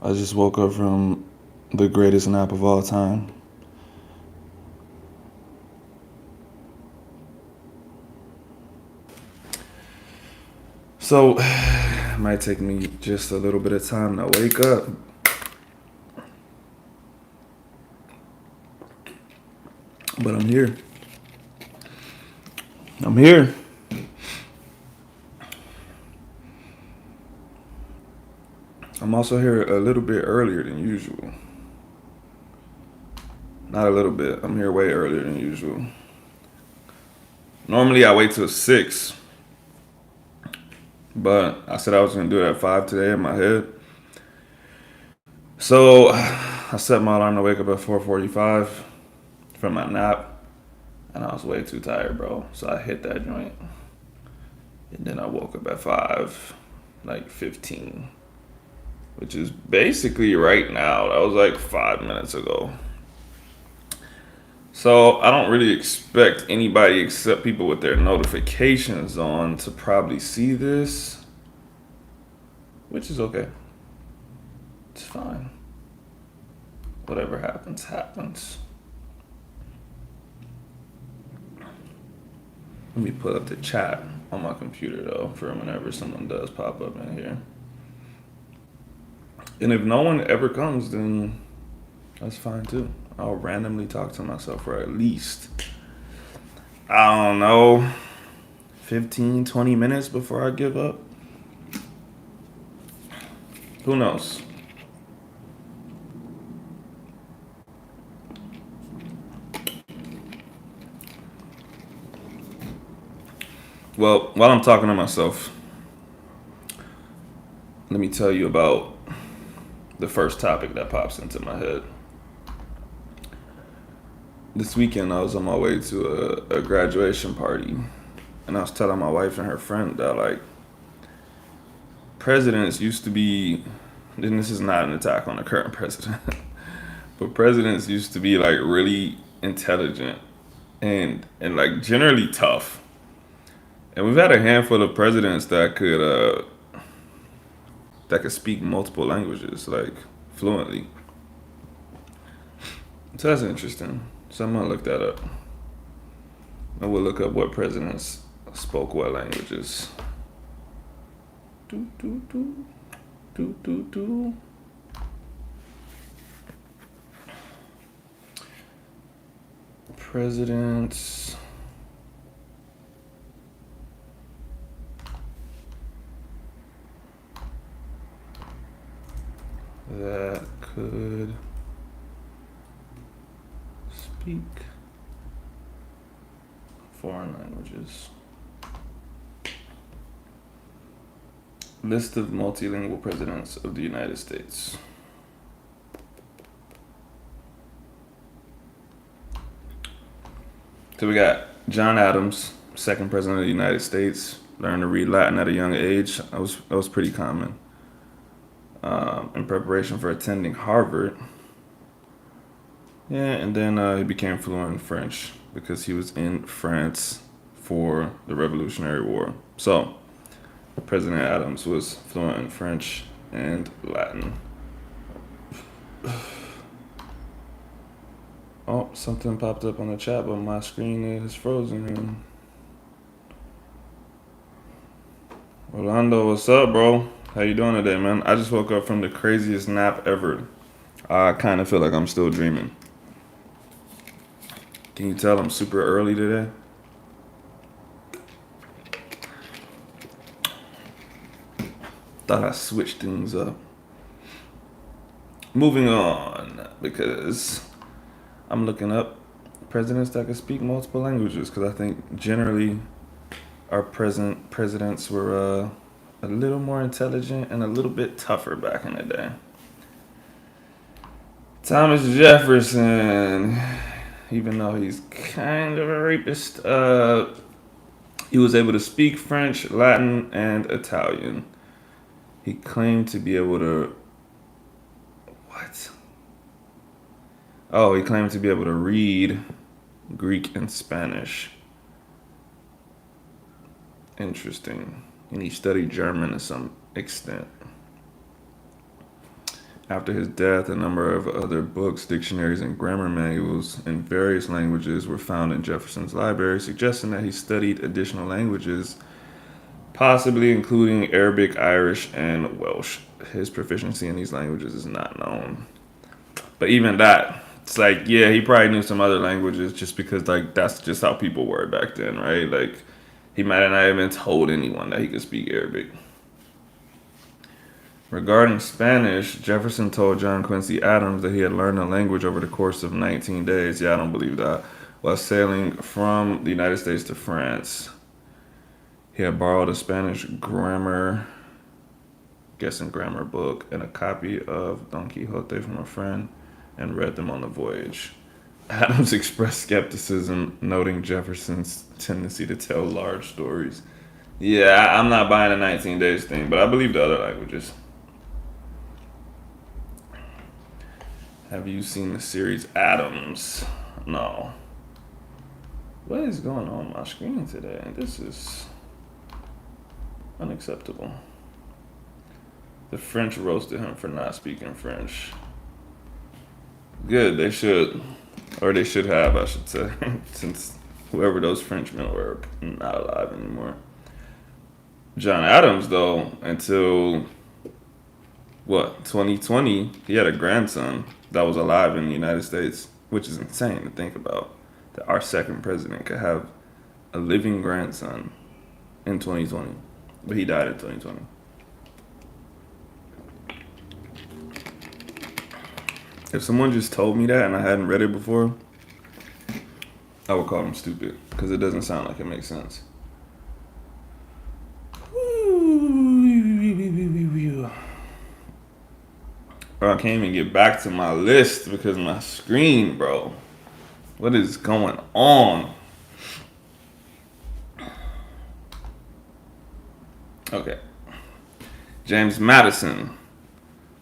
I just woke up from the greatest nap of all time. So, it might take me just a little bit of time to wake up, but I'm here. I'm here. I'm also here a little bit earlier than usual. Not a little bit. I'm here way earlier than usual. Normally I wait till 6, but I said I was gonna do it at 5 today in my head. So I set my alarm to wake up at 4:45 from my nap, and I was way too tired, bro. So I hit that joint, and then I woke up at 5, like 15, which is basically right now. That was like 5 minutes ago. So I don't really expect anybody except people with their notifications on to probably see this, which is okay. It's fine. Whatever happens, happens. Let me put up the chat on my computer though for whenever someone does pop up in here. And if no one ever comes, then that's fine too. I'll randomly talk to myself for at least, I don't know, 15, 20 minutes before I give up. Who knows? Well, while I'm talking to myself, let me tell you about the first topic that pops into my head. This weekend, I was on my way to a graduation party, and I was telling my wife and her friend that, like, presidents used to be, and this is not an attack on the current president, but presidents used to be, like, really intelligent and like, generally tough. And we've had a handful of presidents that could speak multiple languages, like, fluently. So that's interesting. So I'm gonna look that up. I will look up what presidents spoke what languages. Do do do do do do. Presidents that could speak foreign languages. List of multilingual presidents of the United States. So we got John Adams, second president of the United States. Learned to read Latin at a young age. That was pretty common. In preparation for attending Harvard. Yeah, and then he became fluent in French because he was in France for the Revolutionary War. So President Adams was fluent in French and Latin. Oh, something popped up on the chat, but my screen is frozen. Orlando, what's up, bro? How you doing today, man? I just woke up from the craziest nap ever. I kind of feel like I'm still dreaming. Can you tell I'm super early today? Thought I switched things up. Moving on, because I'm looking up presidents that can speak multiple languages, because I think generally our present presidents were a little more intelligent and a little bit tougher back in the day. Thomas Jefferson, even though he's kind of a rapist, he was able to speak French, Latin, and Italian. He claimed to be able to. What? Oh, he claimed to be able to read Greek and Spanish. Interesting. And he studied German to some extent. After his death, a number of other books, dictionaries, and grammar manuals in various languages were found in Jefferson's library, suggesting that he studied additional languages, possibly including Arabic, Irish, and Welsh. His proficiency in these languages is not known. But even that, it's like, yeah, he probably knew some other languages just because, like, that's just how people were back then, right? Like, he might have not even told anyone that he could speak Arabic. Regarding Spanish, Jefferson told John Quincy Adams that he had learned the language over the course of 19 days. Yeah, I don't believe that. While sailing from the United States to France, he had borrowed a Spanish grammar book, and a copy of Don Quixote from a friend and read them on the voyage. Adams expressed skepticism, noting Jefferson's tendency to tell large stories. Yeah, I'm not buying the 19 days thing, but I believe the other languages. Have you seen the series Adams? No. What is going on my screen today? This is unacceptable. The French roasted him for not speaking French. Good, they should. Or they should have, I should say. Since whoever those Frenchmen were not alive anymore. John Adams, though, until 2020, he had a grandson that was alive in the United States, which is insane to think about. That our second president could have a living grandson in 2020, but he died in 2020. If someone just told me that and I hadn't read it before, I would call them stupid because it doesn't sound like it makes sense. Bro, I can't even get back to my list because of my screen, bro. What is going on? Okay. James Madison.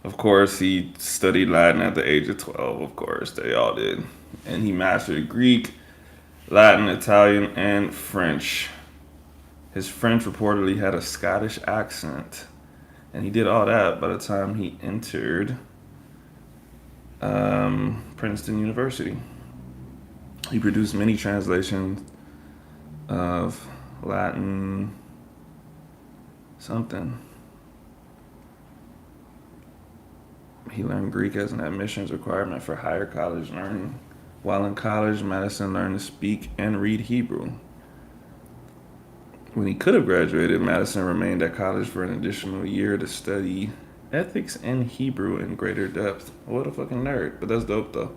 Of course, he studied Latin at the age of 12. Of course, they all did. And he mastered Greek, Latin, Italian, and French. His French reportedly had a Scottish accent. And he did all that by the time he entered Princeton University. He produced many translations of Latin something. He learned Greek as an admissions requirement for higher college learning. While in college, Madison learned to speak and read Hebrew. When he could have graduated, Madison remained at college for an additional year to study ethics and Hebrew in greater depth. What a fucking nerd, but that's dope though.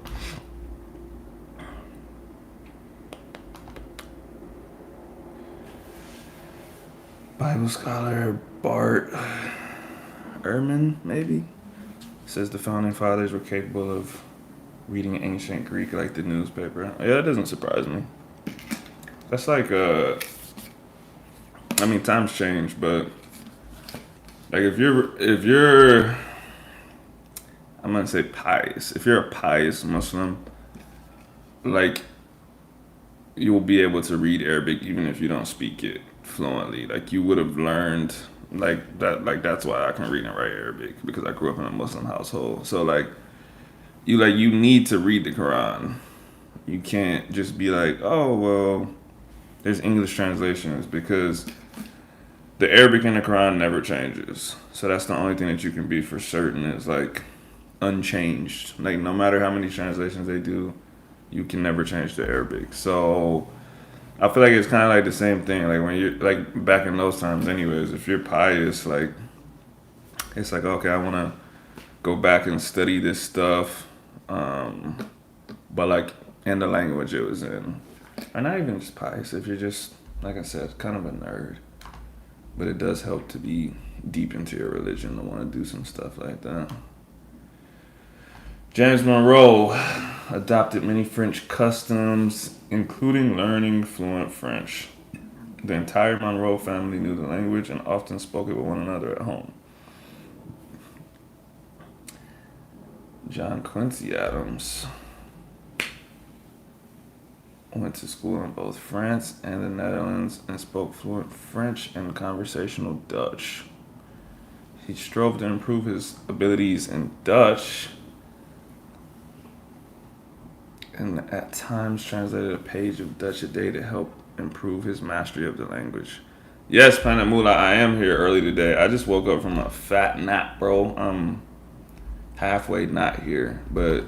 Bible scholar Bart Ehrman, maybe, says the founding fathers were capable of reading ancient Greek like the newspaper. Yeah, that doesn't surprise me. That's like I mean, times change, but like if you're I'm gonna say pious. If you're a pious Muslim, like you will be able to read Arabic even if you don't speak it fluently. Like you would have learned like that. Like that's why I can read and write Arabic because I grew up in a Muslim household. So you need to read the Quran. You can't just be like, oh well, there's English translations because the Arabic in the Quran never changes. So that's the only thing that you can be for certain is like unchanged. Like no matter how many translations they do, you can never change the Arabic. So I feel like it's kind of like the same thing. Like when you're like back in those times, anyways. If you're pious, like it's like okay, I want to go back and study this stuff, but like in the language it was in, or not even just pious. If you're just like I said, kind of a nerd. But it does help to be deep into your religion to want to do some stuff like that. James Monroe adopted many French customs, including learning fluent French. The entire Monroe family knew the language and often spoke it with one another at home. John Quincy Adams went to school in both France and the Netherlands and spoke fluent French and conversational Dutch. He strove to improve his abilities in Dutch and at times translated a page of Dutch a day to help improve his mastery of the language. Yes, Planet Moolah, I am here early today. I just woke up from a fat nap, bro. I'm halfway not here, but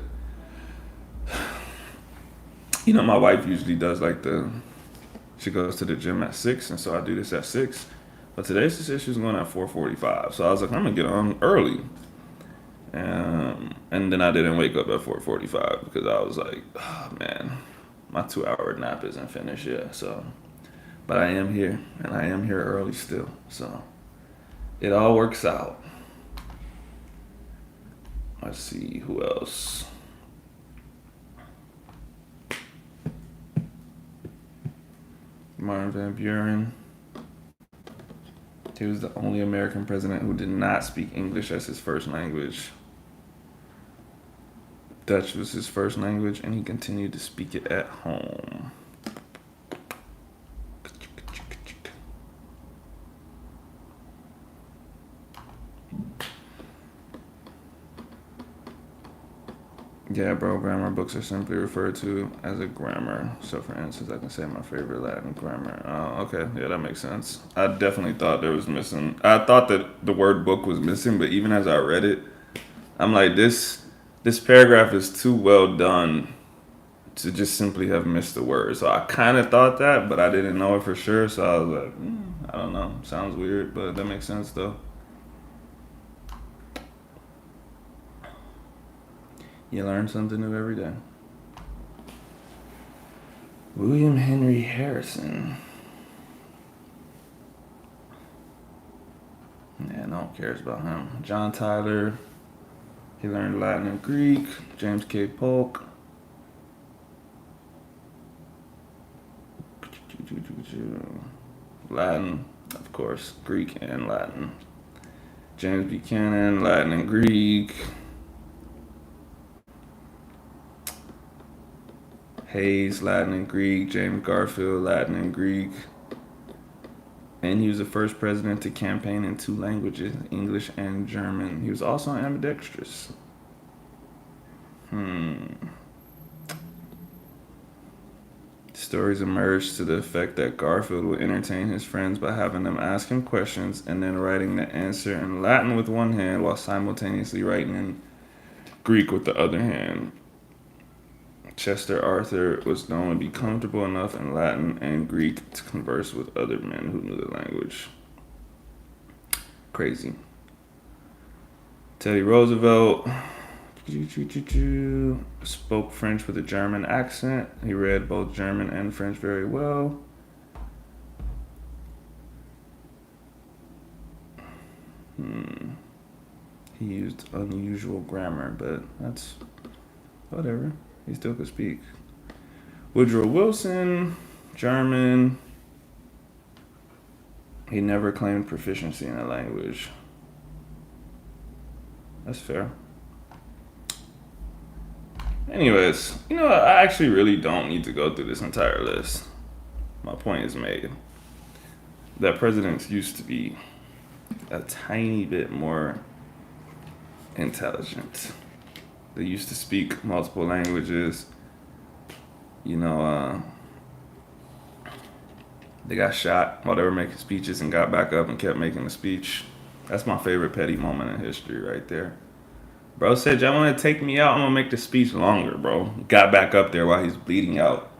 you know, my wife usually does like she goes to the gym at 6, and so I do this at 6. But today she said she was going at 4:45, so I was like, I'm gonna get on early. And then I didn't wake up at 4:45 because I was like, oh man, my 2 hour nap isn't finished yet. So, but I am here, and I am here early still. So it all works out. Let's see who else. Martin Van Buren. He was the only American president who did not speak English as his first language. Dutch was his first language, and he continued to speak it at home. Yeah, bro, grammar books are simply referred to as a grammar. So, for instance, I can say my favorite Latin grammar. Oh, okay. Yeah, that makes sense. I definitely thought there was missing. I thought that the word book was missing, but even as I read it, I'm like, this paragraph is too well done to just simply have missed the word. So I kind of thought that, but I didn't know it for sure. So I was like, I don't know. Sounds weird, but that makes sense, though. You learn something new every day. William Henry Harrison. Yeah, no one cares about him. John Tyler. He learned Latin and Greek. James K. Polk. Latin, of course. Greek and Latin. James Buchanan, Latin and Greek. Hayes, Latin and Greek. James Garfield, Latin and Greek. And he was the first president to campaign in 2 languages, English and German. He was also ambidextrous. Stories emerged to the effect that Garfield would entertain his friends by having them ask him questions and then writing the answer in Latin with one hand while simultaneously writing in Greek with the other hand. Chester Arthur was known to be comfortable enough in Latin and Greek to converse with other men who knew the language. Crazy. Teddy Roosevelt spoke French with a German accent. He read both German and French very well. He used unusual grammar, but that's whatever. He still could speak. Woodrow Wilson, German. He never claimed proficiency in a language. That's fair. Anyways, I actually really don't need to go through this entire list. My point is made. That presidents used to be a tiny bit more intelligent. They used to speak multiple languages. They got shot while they were making speeches and got back up and kept making the speech. That's my favorite petty moment in history right there. Bro said, y'all want to take me out? I'm going to make the speech longer, bro. Got back up there while he's bleeding out.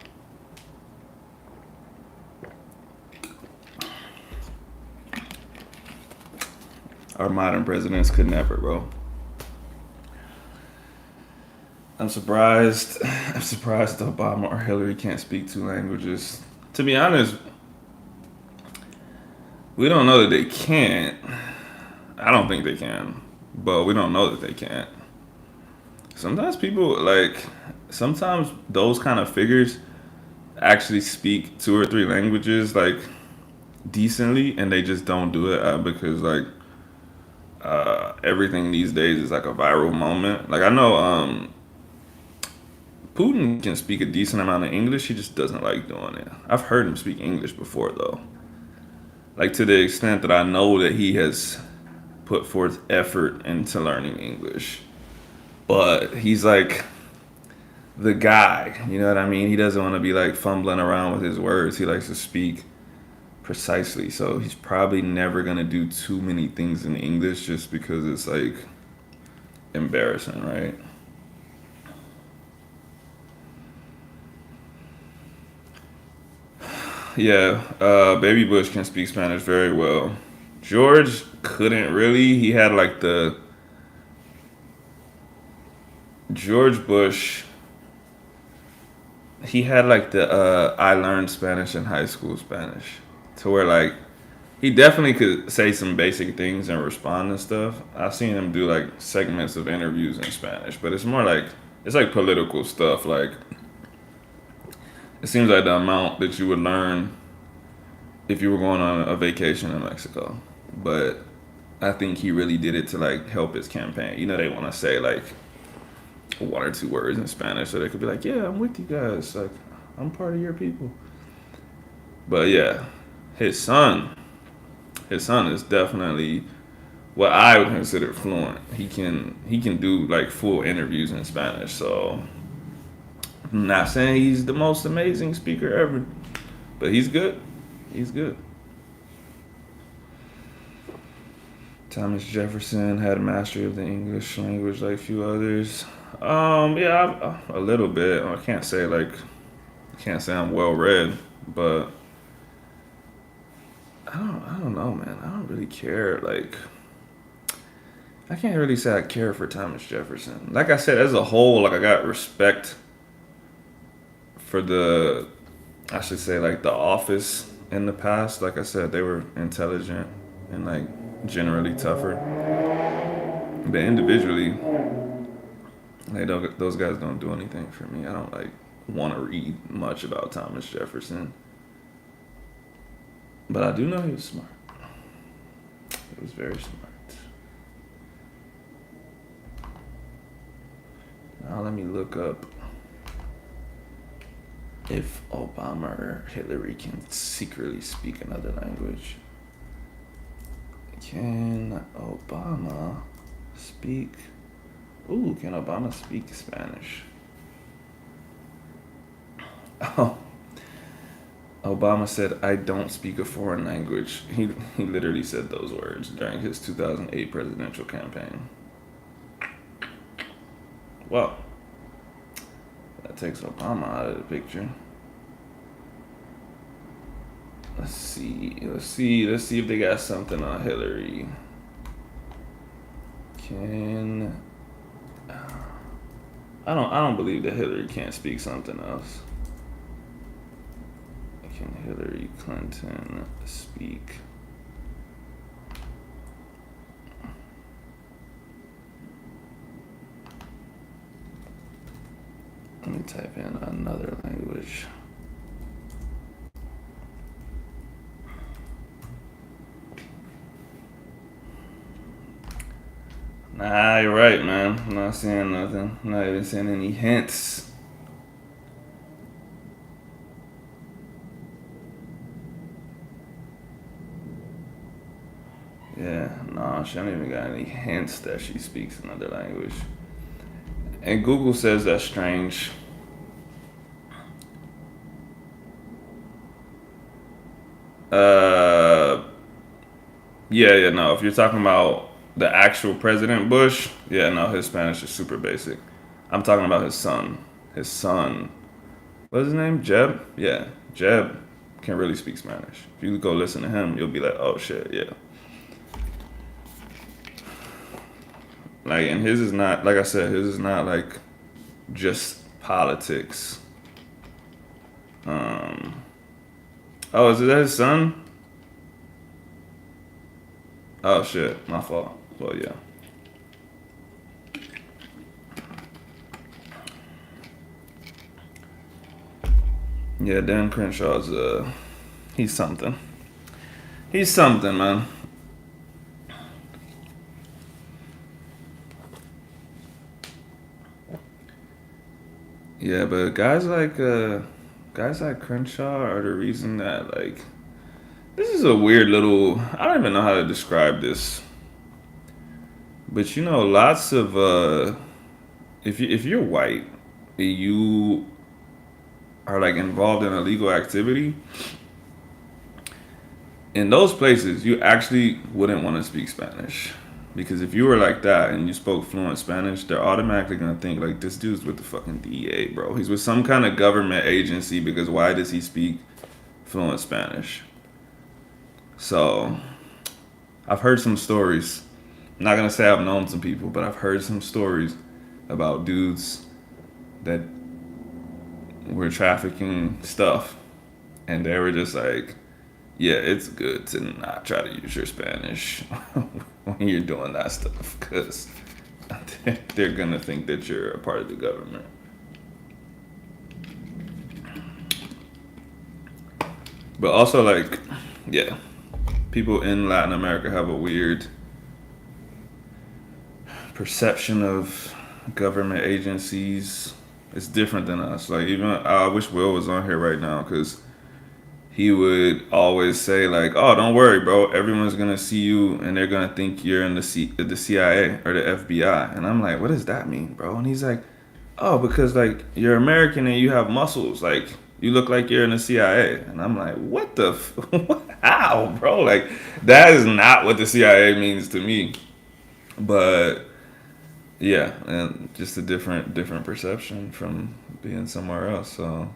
Our modern presidents could never, bro. I'm surprised Obama or Hillary can't speak 2 languages. To be honest, we don't know that they can't. I don't think they can, but we don't know that they can't. Sometimes sometimes those kind of figures actually speak 2 or 3 languages decently, and they just don't do it because everything these days is like a viral moment. I know Putin can speak a decent amount of English. He just doesn't like doing it. I've heard him speak English before, though. To the extent that I know that he has put forth effort into learning English. But he's like the guy, you know what I mean? He doesn't want to be like fumbling around with his words. He likes to speak precisely. So he's probably never gonna do too many things in English just because it's like embarrassing, right? Yeah, Baby Bush can speak Spanish very well. George couldn't really. He had like the George Bush. He had like the I learned Spanish in high school Spanish, to where like he definitely could say some basic things and respond and stuff. I've seen him do like segments of interviews in Spanish, but it's more like it's like political stuff. Like it seems like the amount that you would learn if you were going on a vacation in Mexico. But I think he really did it to like help his campaign. You know, they want to say like one or two words in Spanish so they could be like, "Yeah, I'm with you guys. Like, I'm part of your people." But yeah, his son, his son is definitely what I would consider fluent. He can do like full interviews in Spanish. So I'm not saying he's the most amazing speaker ever, but he's good. He's good. Thomas Jefferson had a mastery of the English language like few others. Yeah, a little bit. I can't say I'm well read, but I don't know, man. I don't really care. Like, I can't really say I care for Thomas Jefferson. Like I said, as a whole, like I got respect for the, I should say, like the office in the past. Like I said, they were intelligent and like generally tougher. But individually, those guys don't do anything for me. I don't like want to read much about Thomas Jefferson, but I do know he was smart. He was very smart. Now let me look up if Obama or Hillary can secretly speak another language. Can Obama speak? Ooh, can Obama speak Spanish? Oh, Obama said, "I don't speak a foreign language." He literally said those words during his 2008 presidential campaign. Well, that takes Obama out of the picture. Let's see. Let's see if they got something on Hillary. Can I don't believe that Hillary can't speak something else. Can Hillary Clinton speak? Let me type in another language. Nah, you're right, man. I'm not seeing nothing. I'm not even seeing any hints. Yeah, no, she don't even got any hints that she speaks another language. And Google says that's strange. Uh, yeah, no. If you're talking about the actual President Bush, yeah, no, his Spanish is super basic. I'm talking about his son. His son, what's his name? Jeb? Yeah, Jeb can really speak Spanish. If you go listen to him, you'll be like, oh shit, yeah. Like, and his is not, like I said, his is not like just politics. Um, oh, is that his son? Oh shit, my fault. Well, yeah. Yeah, Dan Crenshaw's he's something. He's something, man. Yeah, but guys like Crenshaw are the reason that like this is a weird little I don't even know how to describe this. But you know, lots of if you're white, and you are like involved in illegal activity in those places, you actually wouldn't want to speak Spanish. Because if you were like that and you spoke fluent Spanish, they're automatically gonna think like this dude's with the fucking DEA, bro. He's with some kind of government agency because why does he speak fluent Spanish? So I've heard some stories. I'm not gonna say I've known some people, but I've heard some stories about dudes that were trafficking stuff, and they were just like, "Yeah, it's good to not try to use your Spanish when you're doing that stuff, because they're gonna think that you're a part of the government." But also, like, yeah, people in Latin America have a weird perception of government agencies. It's different than us. Like, even I wish Will was on here right now because he would always say like, "Oh, don't worry, bro. Everyone's gonna see you, and they're gonna think you're in the CIA or the FBI." And I'm like, "What does that mean, bro?" And he's like, "Oh, because like you're American and you have muscles. Like you look like you're in the CIA." And I'm like, "What the? How, bro? Like that is not what the CIA means to me." But yeah, and just a different perception from being somewhere else. So.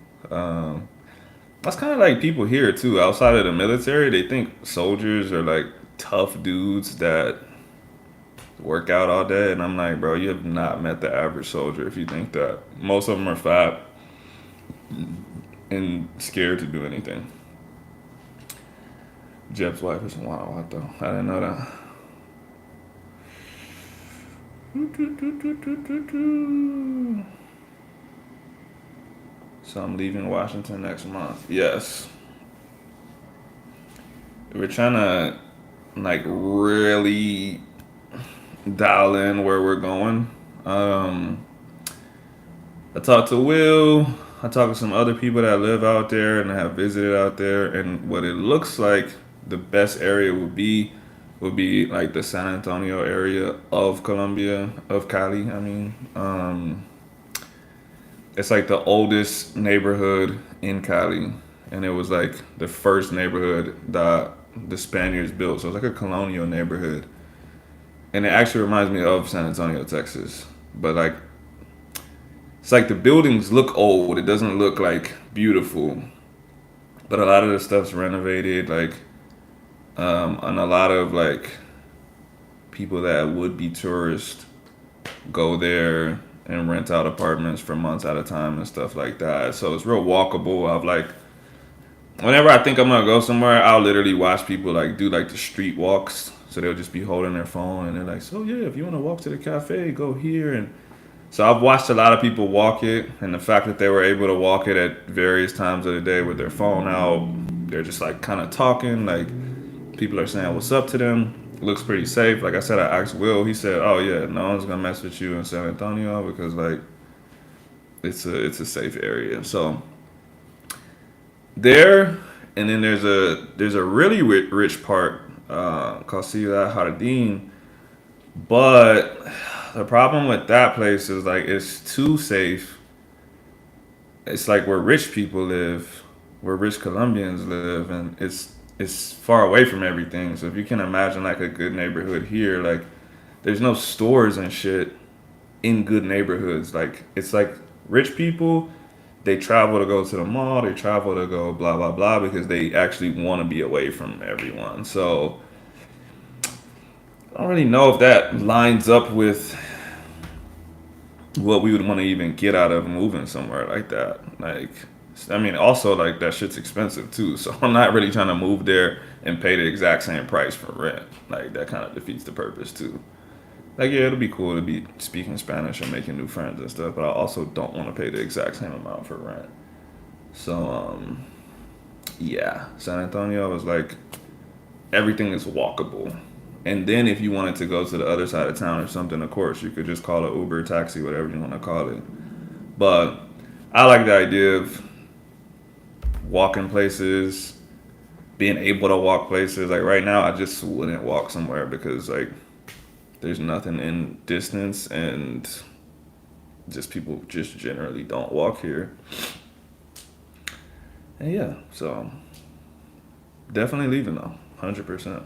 That's kind of like people here too. Outside of the military, they think soldiers are like tough dudes that work out all day, and I'm like, bro, you have not met the average soldier if you think that. Most of them are fat and scared to do anything. Jeb's wife is wild, what though? I didn't know that. So I'm leaving Washington next month. Yes, we're trying to like really dial in where we're going. Um, I talked to Will. I talked to some other people that live out there and have visited out there. And what it looks like the best area would be like the San Antonio area of Colombia, of Cali. I mean, it's like the oldest neighborhood in Cali, and it was like the first neighborhood that the Spaniards built. So it's like a colonial neighborhood, and it actually reminds me of San Antonio, Texas. But like it's like the buildings look old. It doesn't look like beautiful, but a lot of the stuff's renovated. Like, and a lot of like people that would be tourists go there and rent out apartments for months at a time and stuff like that. So it's real walkable. I've like whenever I think I'm gonna go somewhere, I'll literally watch people like do like the street walks. So they'll just be holding their phone and they're like, "So yeah, if you want to walk to the cafe, go here." And so I've watched a lot of people walk it, and the fact that they were able to walk it at various times of the day with their phone out, they're just like kind of talking. Like people are saying what's up to them. Looks pretty safe. Like I said, I asked Will. He said, "Oh yeah, no one's gonna mess with you in San Antonio because like it's a safe area." So there, and then there's a really rich part called Ciudad Jardín, but the problem with that place is like it's too safe. It's like where rich people live, where rich Colombians live, and it's far away from everything. So if you can imagine like a good neighborhood here, like there's no stores and shit in good neighborhoods. Like it's like rich people, they travel to go to the mall, they travel to go blah blah blah because they actually want to be away from everyone. So I don't really know if that lines up with what we would want to even get out of moving somewhere like that. Like, I mean, also like that shit's expensive too. So I'm not really trying to move there and pay the exact same price for rent. Like that kind of defeats the purpose too. Like, yeah, it'll be cool to be speaking Spanish and making new friends and stuff, but I also don't want to pay the exact same amount for rent. So, yeah, San Antonio was like everything is walkable. And then if you wanted to go to the other side of town or something, of course, you could just call it Uber, taxi, whatever you want to call it. But I like the idea of walking places, being able to walk places. Like right now, I just wouldn't walk somewhere because like There's nothing in distance, and just people just generally don't walk here. And yeah, so definitely leaving though, 100%.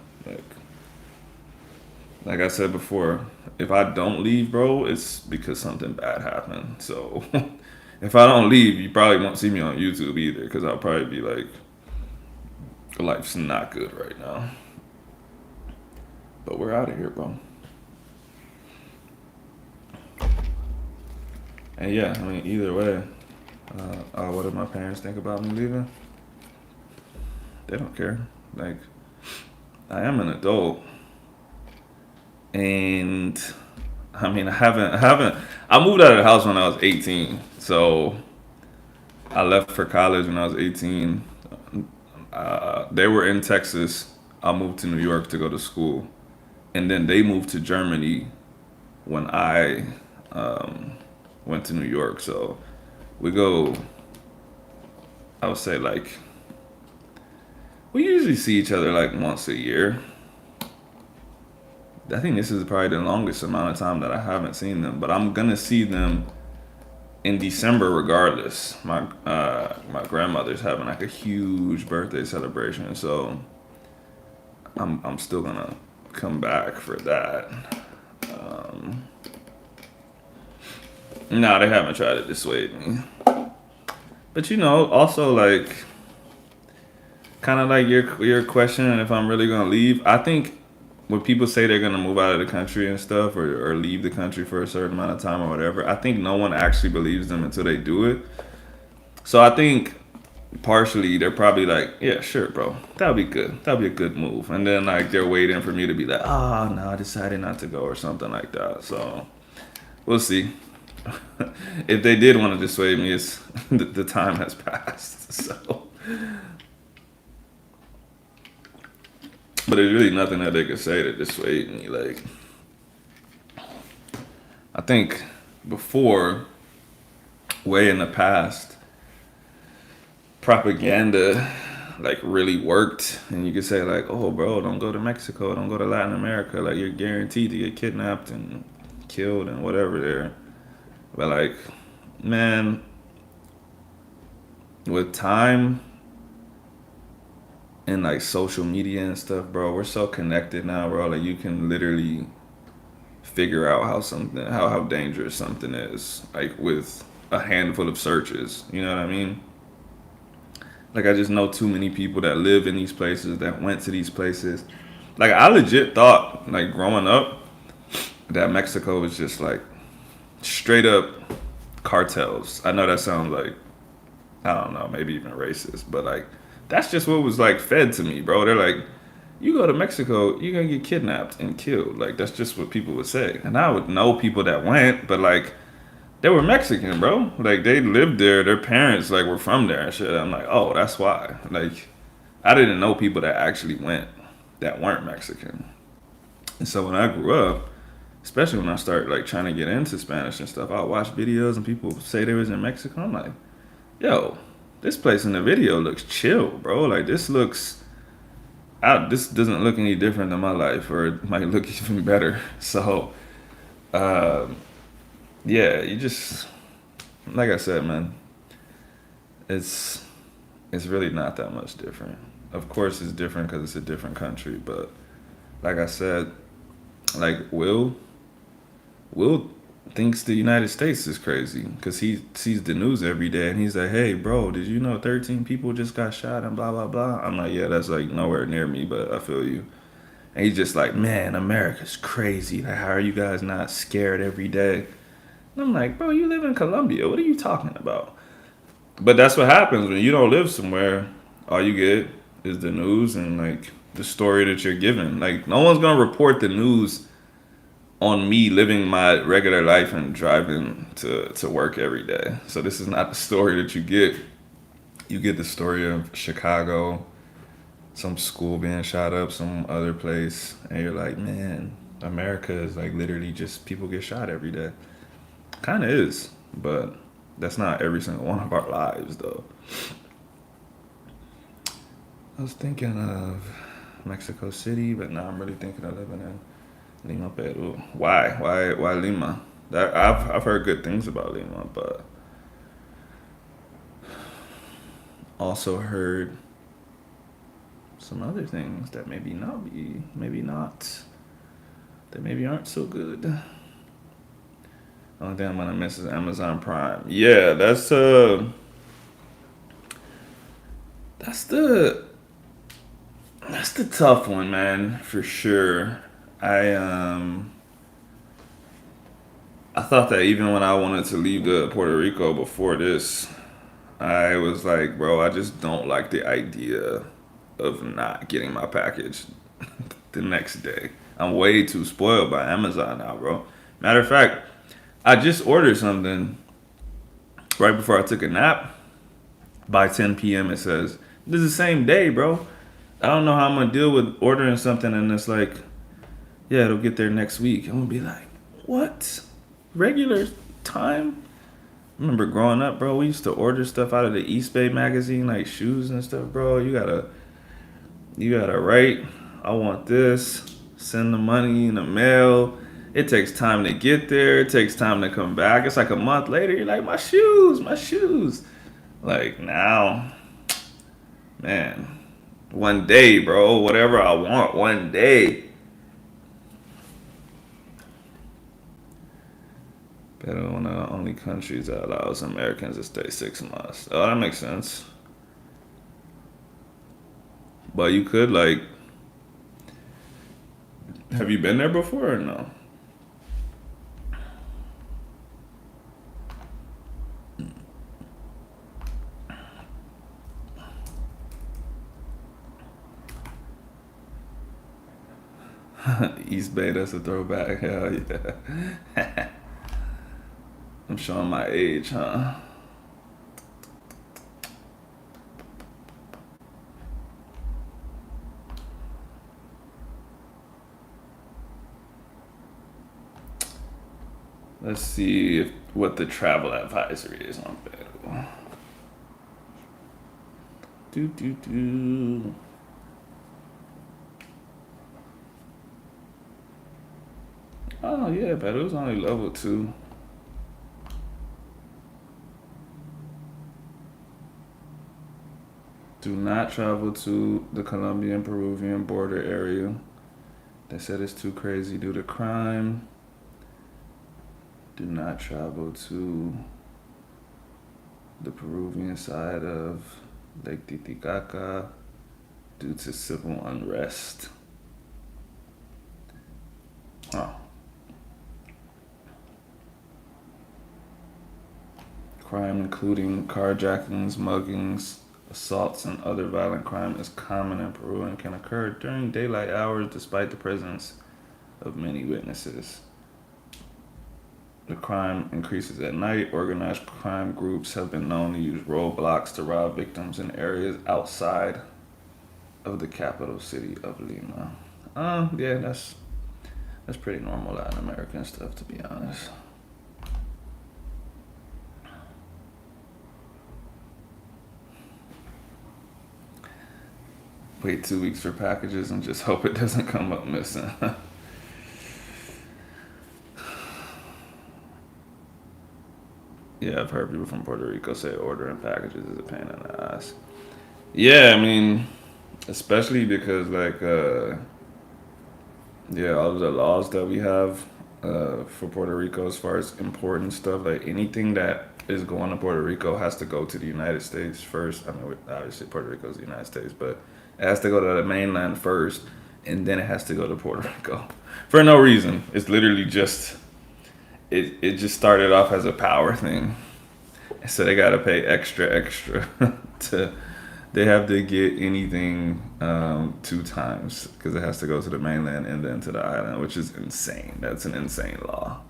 Like I said before, if I don't leave, bro, it's because something bad happened. So if I don't leave, you probably won't see me on YouTube either, because I'll probably be like, life's not good right now. But we're out of here, bro. And yeah, I mean, either way, what do my parents think about me leaving? They don't care. Like, I am an adult, and I mean, I moved out of the house when I was 18, so I left for college when I was 18. They were in Texas. I moved to New York to go to school, and then they moved to Germany when I um, went to New York. So we go, I would say, like, we usually see each other like once a year. I think this is probably the longest amount of time that I haven't seen them, but I'm gonna see them in December regardless. My grandmother's having like a huge birthday celebration, so I'm still gonna come back for that. Um, no, they haven't tried to dissuade me. But also like kind of like your question, if I'm really gonna leave, I think when people say they're gonna move out of the country and stuff, or leave the country for a certain amount of time or whatever, I think no one actually believes them until they do it. So I think partially they're probably like, yeah, sure, bro, that'll be good, that'll be a good move, and then like they're waiting for me to be like, oh no, I decided not to go or something like that. So we'll see. If they did want to dissuade me, it's the time has passed. So, but there's really nothing that they could say to dissuade me. Like, I think before, way in the past, propaganda like really worked, and you could say like, oh, bro, don't go to Mexico, don't go to Latin America. Like, you're guaranteed to get kidnapped and killed and whatever there. But like, man, with time and like social media and stuff, bro, we're so connected now, bro. Like, you can literally figure out how dangerous something is, like with a handful of searches. You know what I mean? Like, I just know too many people that live in these places, that went to these places. Like, I legit thought, like, growing up, that Mexico was just like straight up cartels. I know that sounds like, I don't know, maybe even racist, but like that's just what was like fed to me, bro. They're like, you go to Mexico, you're gonna get kidnapped and killed. Like, that's just what people would say. And I would know people that went, but like they were Mexican, bro. Like, they lived there, their parents like were from there and shit. I'm like, oh, that's why. Like, I didn't know people that actually went that weren't Mexican. And so when I grew up, especially when I started like trying to get into Spanish and stuff, I would watch videos and people say they was in Mexico. I'm like, yo, this place in the video looks chill, bro. Like, this doesn't look any different than my life, or it might look even better. So, uh, yeah, you just, like I said, man, it's it's really not that much different. Of course, it's different because it's a different country, but like I said, like Will thinks the United States is crazy because he sees the news every day and he's like, hey, bro, did you know 13 people just got shot and blah, blah, blah? I'm like, yeah, that's like nowhere near me, but I feel you. And he's just like, man, America's crazy. Like, how are you guys not scared every day? And I'm like, bro, you live in Colombia. What are you talking about? But that's what happens when you don't live somewhere. All you get is the news and like the story that you're given. Like, no one's going to report the news on me living my regular life and driving to work every day. So this is not the story that you get. You get the story of Chicago, some school being shot up, some other place, and you're like, man, America is like literally just people get shot every day. Kind of is, but that's not every single one of our lives, though. I was thinking of Mexico City, but now I'm really thinking of living in Lima, Peru. Why? Why Lima? That I've heard good things about Lima, but also heard some other things that maybe not, that maybe aren't so good. Only thing I'm gonna miss is Amazon Prime. Yeah, that's the that's the tough one, man, for sure. I um I thought that even when I wanted to leave the Puerto Rico before this, I was like, bro, I just don't like the idea of not getting my package the next day. I'm way too spoiled by Amazon now, bro. Matter of fact, I just ordered something right before I took a nap. By 10 p.m., it says, this is the same day, bro. I don't know how I'm going to deal with ordering something and it's like, yeah, it'll get there next week. I'm going to be like, what? Regular time? I remember growing up, bro, we used to order stuff out of the East Bay magazine, like shoes and stuff, bro. You gotta write, I want this, send the money in the mail. It takes time to get there, it takes time to come back. It's like a month later, you're like, my shoes, my shoes. Like now, man, one day, bro, whatever I want, one day. Pero one of the only countries that allows Americans to stay 6 months. Oh, that makes sense. But you could like, have you been there before or no? East Bay, that's a throwback. Hell yeah. I'm showing my age, huh? Let's see what the travel advisory is on Peru. Do do do. Oh yeah, Peru's only level 2. Do not travel to the Colombian Peruvian border area. They said it's too crazy due to crime. Do not travel to the Peruvian side of Lake Titicaca due to civil unrest. Oh. Crime including carjackings, muggings, assaults, and other violent crime is common in Peru and can occur during daylight hours despite the presence of many witnesses. The crime increases at night. Organized crime groups have been known to use roadblocks to rob victims in areas outside of the capital city of Lima. Yeah, that's pretty normal Latin American stuff, to be honest. Wait 2 weeks for packages and just hope it doesn't come up missing. Yeah, I've heard people from Puerto Rico say ordering packages is a pain in the ass. Yeah, I mean, especially because yeah, all of the laws that we have for Puerto Rico as far as important stuff, like anything that is going to Puerto Rico has to go to the United States first. I mean, obviously Puerto Rico is the United States, but it has to go to the mainland first, and then it has to go to Puerto Rico for no reason. It's literally just it just started off as a power thing, so they got to pay extra to they have to get anything 2 times because it has to go to the mainland and then to the island, which is insane. That's an insane law.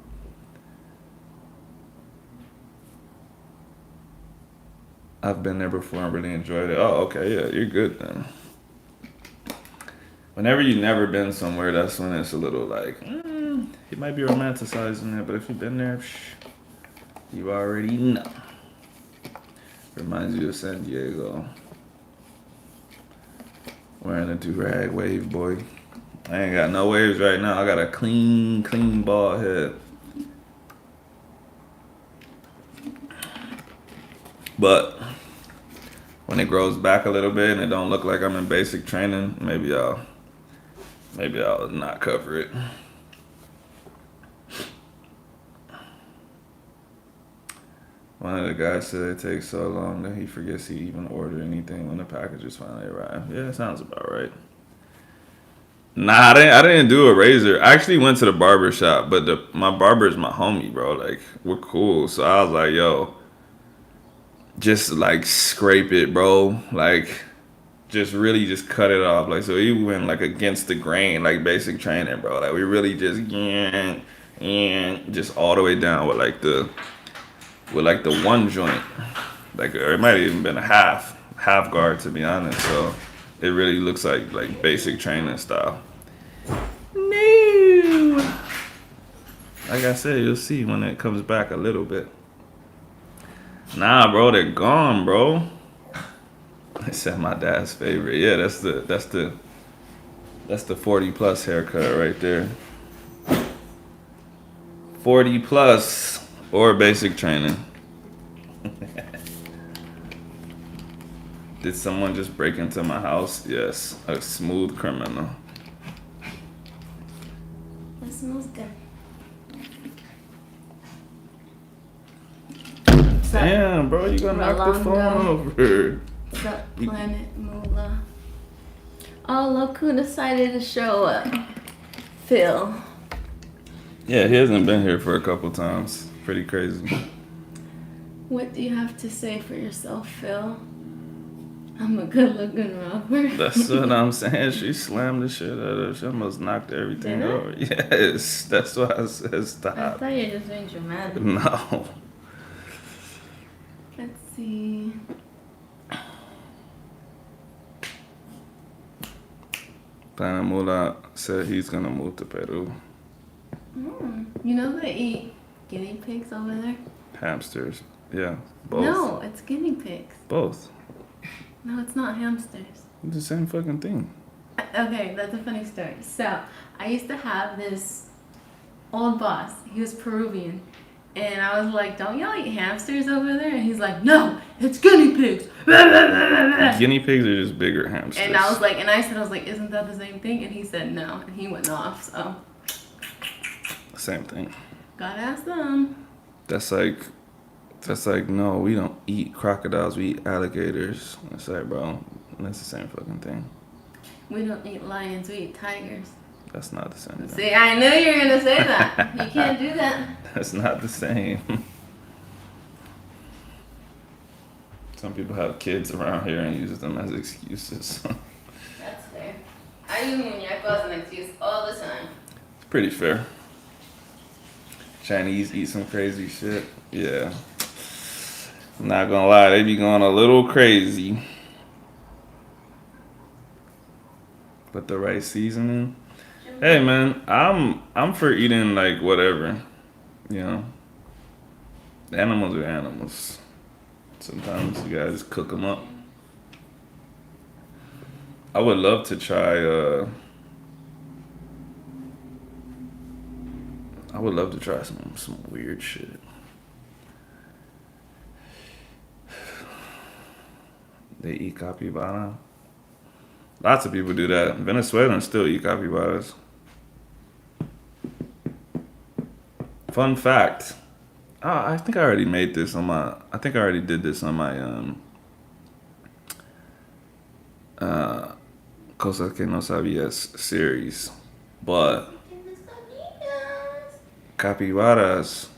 I've been there before and really enjoyed it. Oh, okay, yeah, you're good then. Whenever you've never been somewhere, that's when it's a little like, you might be romanticizing it, but if you've been there, you already know. Reminds you of San Diego. Wearing a do-rag wave boy. I ain't got no waves right now. I got a clean bald head. But when it grows back a little bit and it don't look like I'm in basic training, maybe I'll not cover it. One of the guys said it takes so long that he forgets he even ordered anything when the packages finally arrive. Yeah, that sounds about right. Nah, I didn't do a razor. I actually went to the barber shop, but my barber is my homie, bro. Like, we're cool. So I was like, yo, just like scrape it, bro. Like, just really just cut it off. Like, so he went like against the grain, like basic training, bro. Like, we really just just all the way down with like the one joint. Like, or it might have even been a half guard, to be honest. So it really looks like basic training style. No. Like I said, you'll see when it comes back a little bit. Nah, bro, they're gone, bro. I said my dad's favorite. Yeah, that's the 40 plus haircut right there. 40 plus or basic training. Did someone just break into my house? Yes, a smooth criminal. That smells good. Damn, bro, you gonna knock the phone over. What's up, Planet Moolah? Oh, look who decided to show up. Phil. Yeah, he hasn't been here for a couple times. Pretty crazy. What do you have to say for yourself, Phil? I'm a good-looking rapper. That's what I'm saying. She slammed the shit out of her. She almost knocked everything over. Yes, that's why I said stop. I thought you were just being dramatic. No. Let's see. Planet Moolah said he's gonna move to Peru. You know they eat guinea pigs over there? Hamsters. Yeah, both. No, it's guinea pigs. Both. No, it's not hamsters. It's the same fucking thing. Okay, that's a funny story. So, I used to have this old boss. He was Peruvian. And I was like, don't y'all eat hamsters over there? And he's like, no, it's guinea pigs. Guinea pigs are just bigger hamsters. And I was like, isn't that the same thing? And he said no. And he went off, so. Same thing. Gotta ask them. That's like, no, we don't eat crocodiles, we eat alligators. It's like, bro, that's the same fucking thing. We don't eat lions, we eat tigers. That's not the same thing. See, I knew you were gonna say that. You can't do that. That's not the same. Some people have kids around here and use them as excuses. That's fair. I use muñeco as an excuse all the time. It's pretty fair. Chinese eat some crazy shit. Yeah. I'm not gonna lie, they be going a little crazy. But the right seasoning. Hey man, I'm for eating like whatever. You know. Animals are animals. Sometimes you gotta just cook them up. I would love to try some weird shit. They eat capybara. Lots of people do that. Venezuelans still eat capybaras. Fun fact. I think I already made this on my. I think I already did this on my Cosas que no sabías series, but capybaras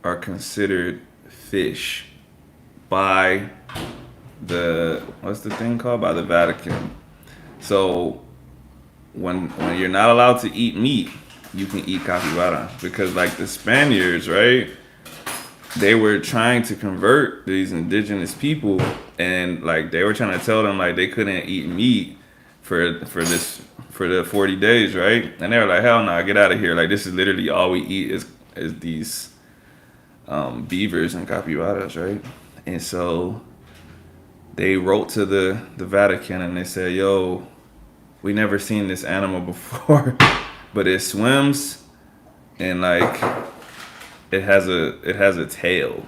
are considered fish by what's the thing called, by the Vatican. So when you're not allowed to eat meat, you can eat capybara because like the Spaniards, right? They were trying to convert these indigenous people, and like they were trying to tell them like they couldn't eat meat for the 40 days, right? And they were like, hell no, get out of here! Like this is literally all we eat is these beavers and capybaras, right? And so they wrote to the Vatican and they said, yo, we never seen this animal before, but it swims and like it has a tail,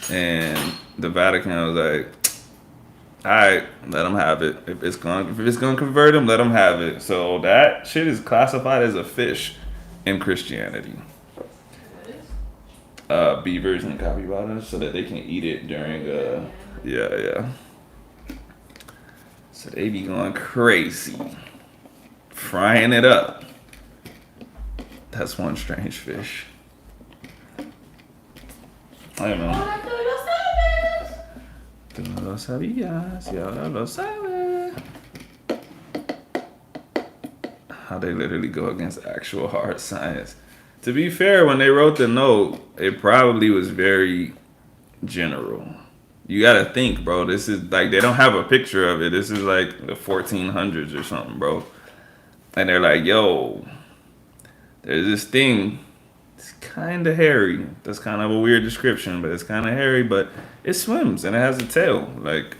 and the Vatican was like, all right, let them have it. If it's gonna convert them, let them have it. So that shit is classified as a fish in Christianity. Beavers and capybaras, so that they can eat it during. Yeah. So they be going crazy, frying it up. That's one strange fish. Hey man. Hola, tú lo sabes. Tú no lo sabías y ahora lo sabes. How they literally go against actual hard science. To be fair, when they wrote the note, it probably was very general. You gotta think, bro. This is like they don't have a picture of it. This is like the 1400s or something, bro. And they're like, yo, there's this thing. It's kind of hairy. That's kind of a weird description, but it's kind of hairy. But it swims and it has a tail. Like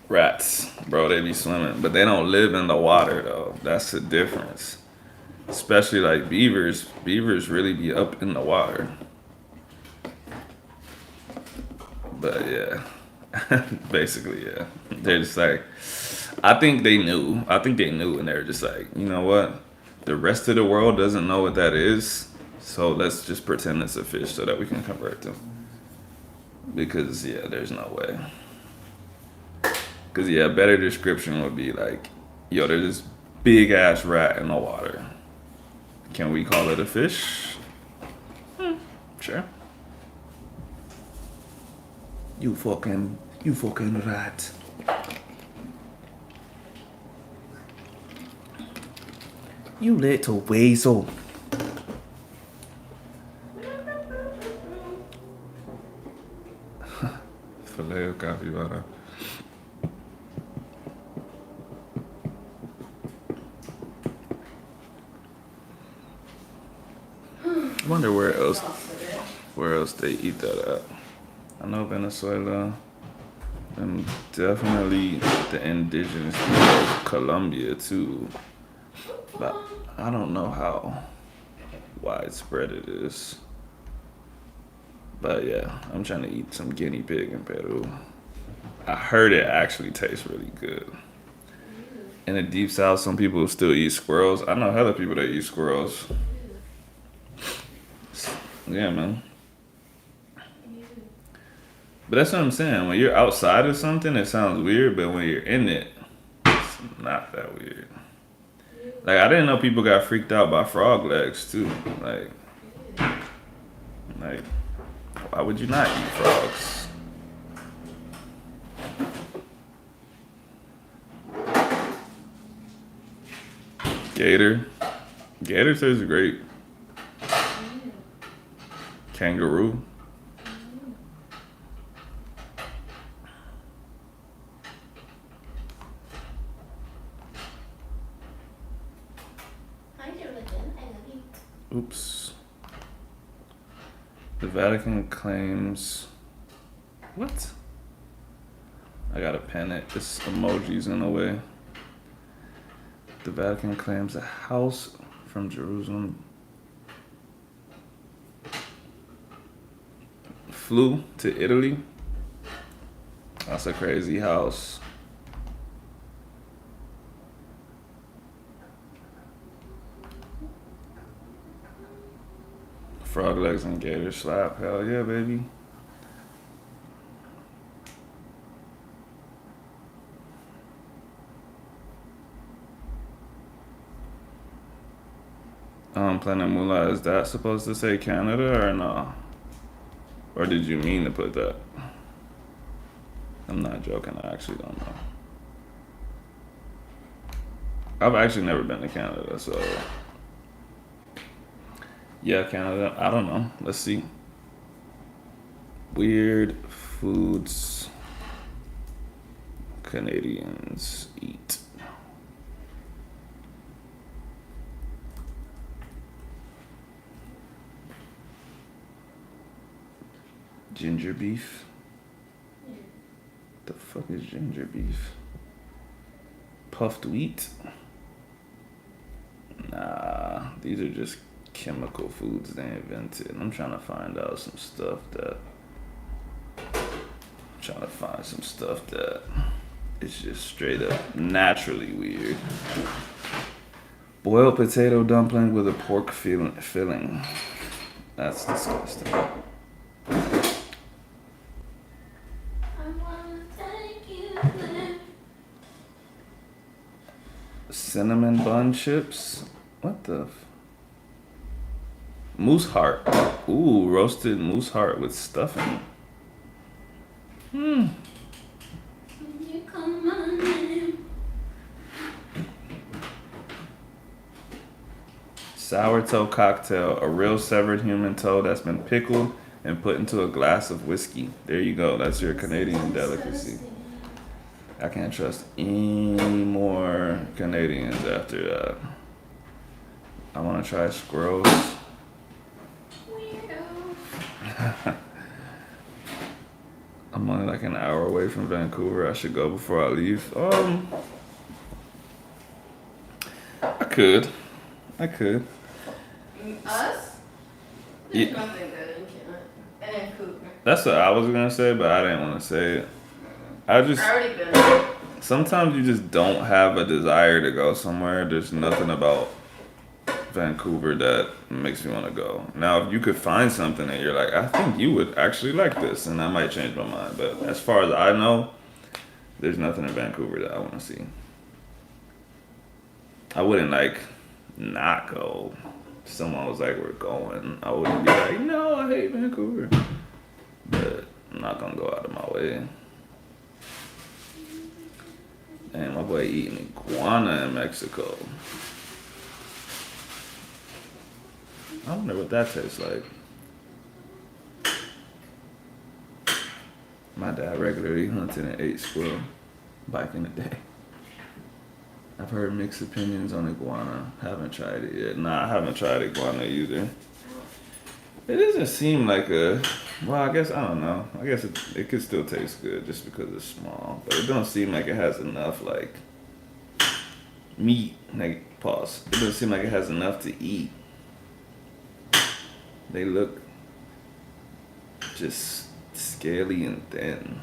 rats, bro. They be swimming, but they don't live in the water though. That's the difference. Especially like beavers. Beavers really be up in the water. But yeah, basically yeah. They're just like, I think they knew. I think they knew, and they were just like, you know what? The rest of the world doesn't know what that is, so let's just pretend it's a fish so that we can convert them. Because yeah, there's no way. Because yeah, a better description would be like, yo, there's this big ass rat in the water. Can we call it a fish? Sure. You fucking rat. You little weasel. Filet of capybara. I wonder where else they eat that at. I know Venezuela, and definitely the indigenous people of Colombia too. But I don't know how widespread it is. But yeah, I'm trying to eat some guinea pig in Peru. I heard it actually tastes really good. In the deep south, some people still eat squirrels. I know hella people that eat squirrels. Yeah, man. But that's what I'm saying. When you're outside of something, it sounds weird, but when you're in it, it's not that weird. Like I didn't know people got freaked out by frog legs too. Like why would you not eat frogs? Gator. Gator tastes great. Kangaroo. Oops. The Vatican claims. What? I gotta pen it. This emoji's in the way. The Vatican claims a house from Jerusalem flew to Italy. That's a crazy house. Frog legs and gator slap. Hell yeah, baby. Planet Moolah, is that supposed to say Canada or no? Or did you mean to put that? I'm not joking, I actually don't know. I've actually never been to Canada, so yeah, Canada. I don't know. Let's see. Weird foods Canadians eat. Ginger beef. The fuck is ginger beef? Puffed wheat? Nah, these are just chemical foods they invented. I'm trying to find out some stuff that. I'm trying to find some stuff that is just straight up naturally weird. Boiled potato dumpling with a pork filling. That's disgusting. I wanna take you there. Cinnamon bun chips? What the? Moose heart. Ooh, roasted moose heart with stuffing. When you call my name. Sour toe cocktail, a real severed human toe that's been pickled and put into a glass of whiskey. There you go. That's your Canadian delicacy. I can't trust any more Canadians after that. I want to try squirrels. Weirdo. I'm only like an hour away from Vancouver. I should go before I leave. I could. Us? Yeah. There's nothing good in Canada. And Vancouver. That's what I was gonna say, but I didn't want to say it. I just I already been there. sometimes you just don't have a desire to go somewhere. There's nothing about Vancouver that makes me want to go. Now, if you could find something that you're like, I think you would actually like this, and I might change my mind. But as far as I know, there's nothing in Vancouver that I want to see. I wouldn't like not go. If someone was like, we're going, I wouldn't be like, no, I hate Vancouver. But I'm not gonna go out of my way. And my boy eating iguana in Mexico. I wonder what that tastes like. My dad regularly hunted and ate squirrel back in the day. I've heard mixed opinions on iguana. Haven't tried it yet. Nah, I haven't tried iguana either. It doesn't seem like a. Well, I guess I don't know. I guess it could still taste good just because it's small, but it don't seem like it has enough like meat. Like pause. It doesn't seem like it has enough to eat. They look just scaly and thin.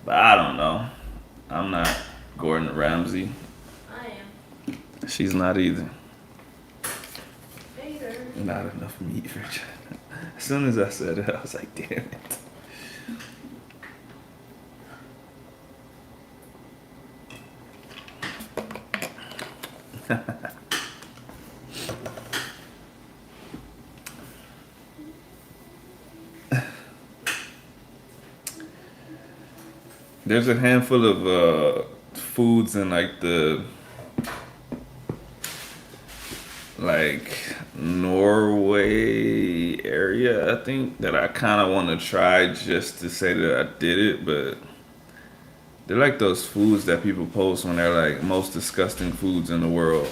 But I don't know. I'm not Gordon Ramsay. I am. She's not either. Later. Not enough meat for China. As soon as I said it, I was like, damn it. There's a handful of foods in like the Norway area, I think, that I kind of want to try just to say that I did it, but they're like those foods that people post when they're like most disgusting foods in the world.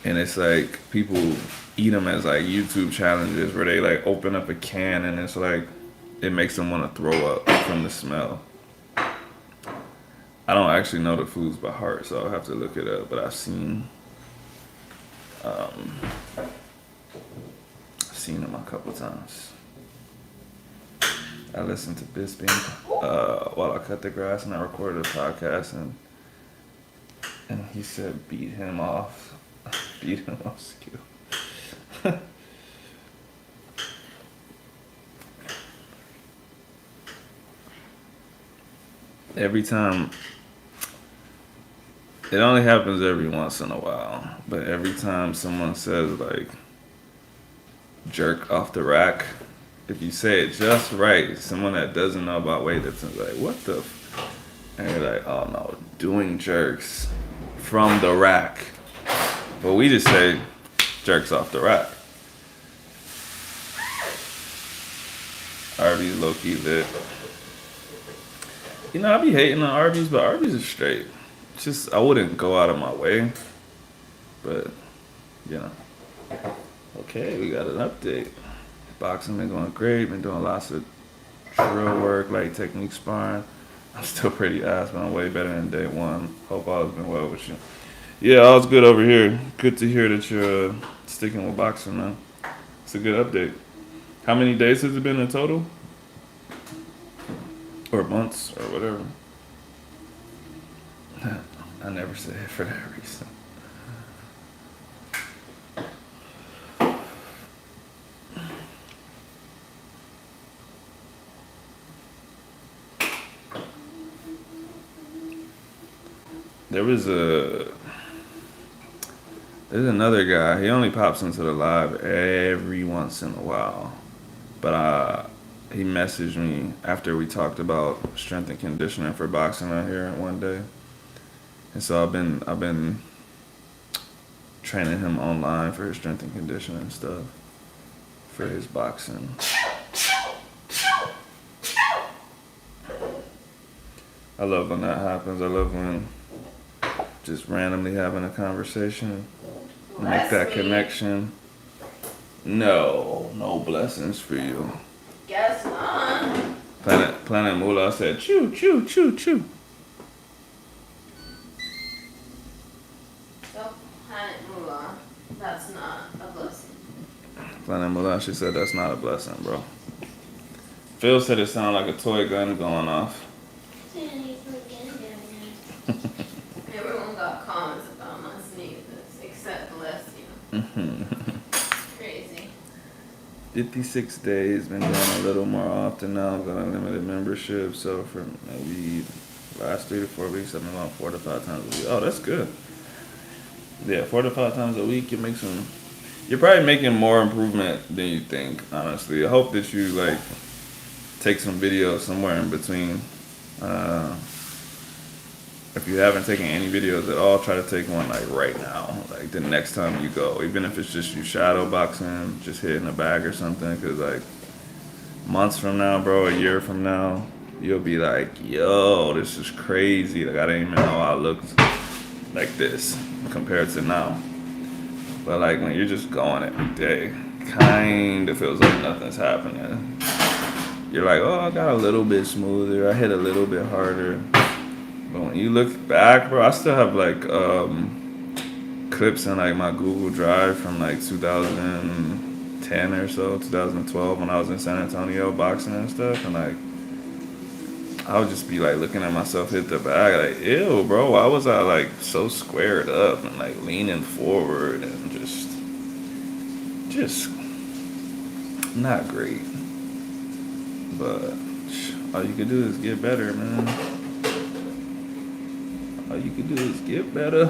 And it's like people eat them as like YouTube challenges where they like open up a can and it's like it makes them want to throw up from the smell. I don't actually know the foods by heart, so I'll have to look it up. But I've seen them a couple times. I listened to Bisping while I cut the grass, and I recorded a podcast, and he said beat him off skill. Every time, it only happens every once in a while, but every time someone says like jerk off the rack, if you say it just right, someone that doesn't know about weightlifting is like, what the and you're like, oh no, doing jerks from the rack. But we just say jerks off the rack. Arby's low key lit. You know, I be hating on Arby's, but Arby's is straight. It's just, I wouldn't go out of my way. But, you know. Okay, we got an update. Boxing been going great. Been doing lots of drill work, like technique sparring. I'm still pretty ass, but I'm way better than day one. Hope all has been well with you. Yeah, all's good over here. Good to hear that you're sticking with boxing now. It's a good update. How many days has it been in total? Or months, or whatever? I never say it for that reason. There was a There's another guy. He only pops into the live every once in a while, but he messaged me after we talked about strength and conditioning for boxing out here one day, and so I've been training him online for his strength and conditioning and stuff for his boxing. I love when that happens. I love when just randomly having a conversation, make that connection. No, no blessings for you. Guess not. Planet Moolah said, chew, chew, chew, chew. So, Planet Moolah, that's not a blessing. Planet Moolah, she said that's not a blessing, bro. Phil said it sounded like a toy gun going off. Everyone got comments about my sneezes, except bless you. Crazy. 56 days, been doing a little more often now. I've got a limited membership, so for maybe last 3 to 4 weeks, I've been going 4 to 5 times a week. Oh, that's good. Yeah, 4 to 5 times a week, you're probably making more improvement than you think, honestly. I hope that you, like, take some videos somewhere in between. If you haven't taken any videos at all, try to take one like right now, like the next time you go, even if it's just you shadow boxing, just hitting a bag or something. Because like months from now, bro, a year from now, you'll be like, yo, this is crazy. Like I didn't even know I looked like this compared to now. But like when you're just going every day, kind of feels like nothing's happening. You're like, oh, I got a little bit smoother, I hit a little bit harder. But when you look back, bro, I still have like clips in like my Google Drive from like 2010 or so, 2012 when I was in San Antonio boxing and stuff, and like I would just be like looking at myself hit the bag, like, ew, bro, why was I like so squared up and like leaning forward and just not great. But all you can do is get better, man. All you can do is get better.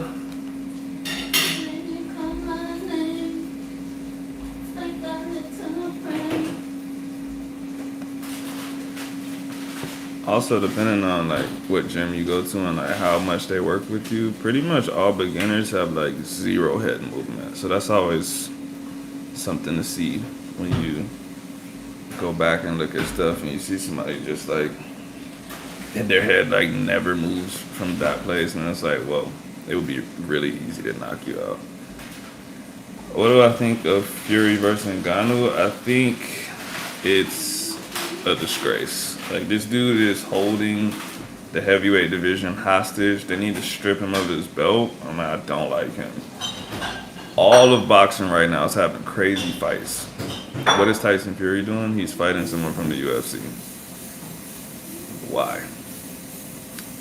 Also, depending on like what gym you go to and like how much they work with you, pretty much all beginners have like zero head movement. So that's always something to see when you go back and look at stuff and you see somebody just like and their head like never moves from that place, and it's like, well, it would be really easy to knock you out. What do I think of Fury versus Ngannou? I think it's a disgrace. Like this dude is holding the heavyweight division hostage. They need to strip him of his belt. I mean, I don't like him. All of boxing right now is having crazy fights. What is Tyson Fury doing? He's fighting someone from the UFC. Why?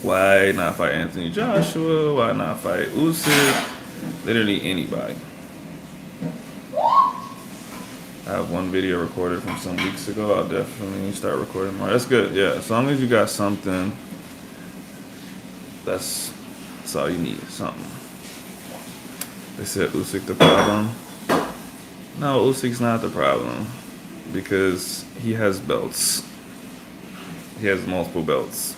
Why not fight Anthony Joshua? Why not fight Usyk? Literally anybody. I have one video recorded from some weeks ago. I'll definitely start recording more. That's good, yeah. As long as you got something, that's all you need, something. They said Usyk the problem. No, Usyk's not the problem because he has belts. He has multiple belts.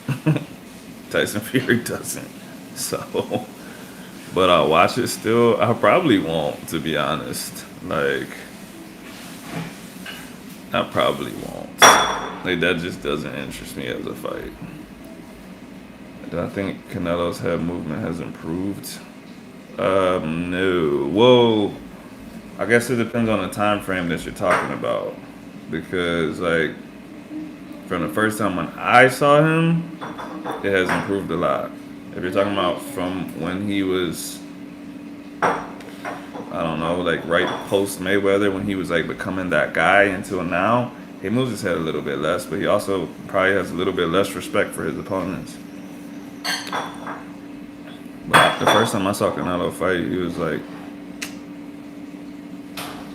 Tyson Fury doesn't. So, but I'll watch it still. I probably won't, to be honest. Like, I probably won't. Like, that just doesn't interest me as a fight. Do I think Canelo's head movement has improved? No. Whoa. I guess it depends on the time frame that you're talking about. Because, like, from the first time when I saw him, it has improved a lot. If you're talking about from when he was, I don't know, like right post Mayweather, when he was like becoming that guy until now, he moves his head a little bit less, but he also probably has a little bit less respect for his opponents. But the first time I saw Canelo fight, he was like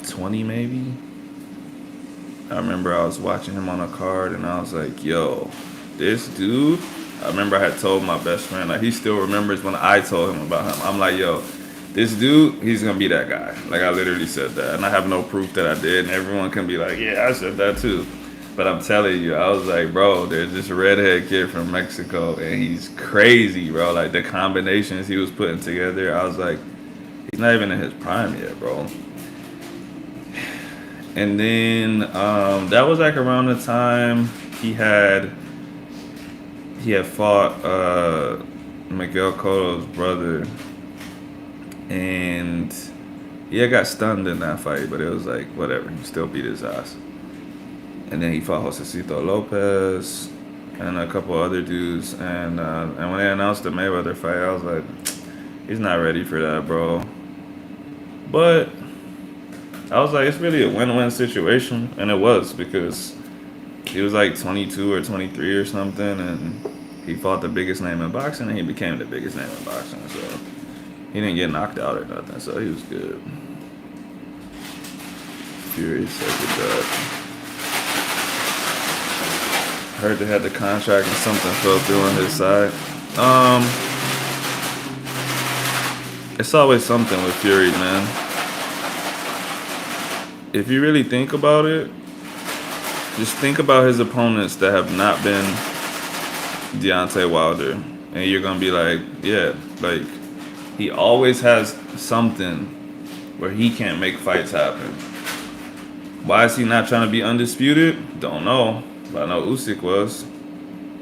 20 maybe. I remember I was watching him on a card and I was like, yo, this dude. I remember I had told my best friend, like he still remembers when I told him about him. I'm like, yo, this dude, he's gonna be that guy. Like I literally said that. And I have no proof that I did. And everyone can be like, yeah, I said that too. But I'm telling you, I was like, bro, there's this redhead kid from Mexico and he's crazy, bro. Like the combinations he was putting together, I was like, he's not even in his prime yet, bro. And then that was like around the time he had fought Miguel Cotto's brother, and he got stunned in that fight, but it was like whatever. He still beat his ass. And then he fought Josecito Lopez and a couple other dudes. And when they announced the Mayweather fight, I was like, he's not ready for that, bro. But I was like, it's really a win-win situation, and it was because he was like 22 or 23 or something, and he fought the biggest name in boxing, and he became the biggest name in boxing. So he didn't get knocked out or nothing, so he was good. Fury said good. Heard they had the contract and something fell through on his side. It's always something with Fury, man. If you really think about it, just think about his opponents that have not been Deontay Wilder. And you're going to be like, yeah, like, he always has something where he can't make fights happen. Why is he not trying to be undisputed? Don't know. But I know Usyk was.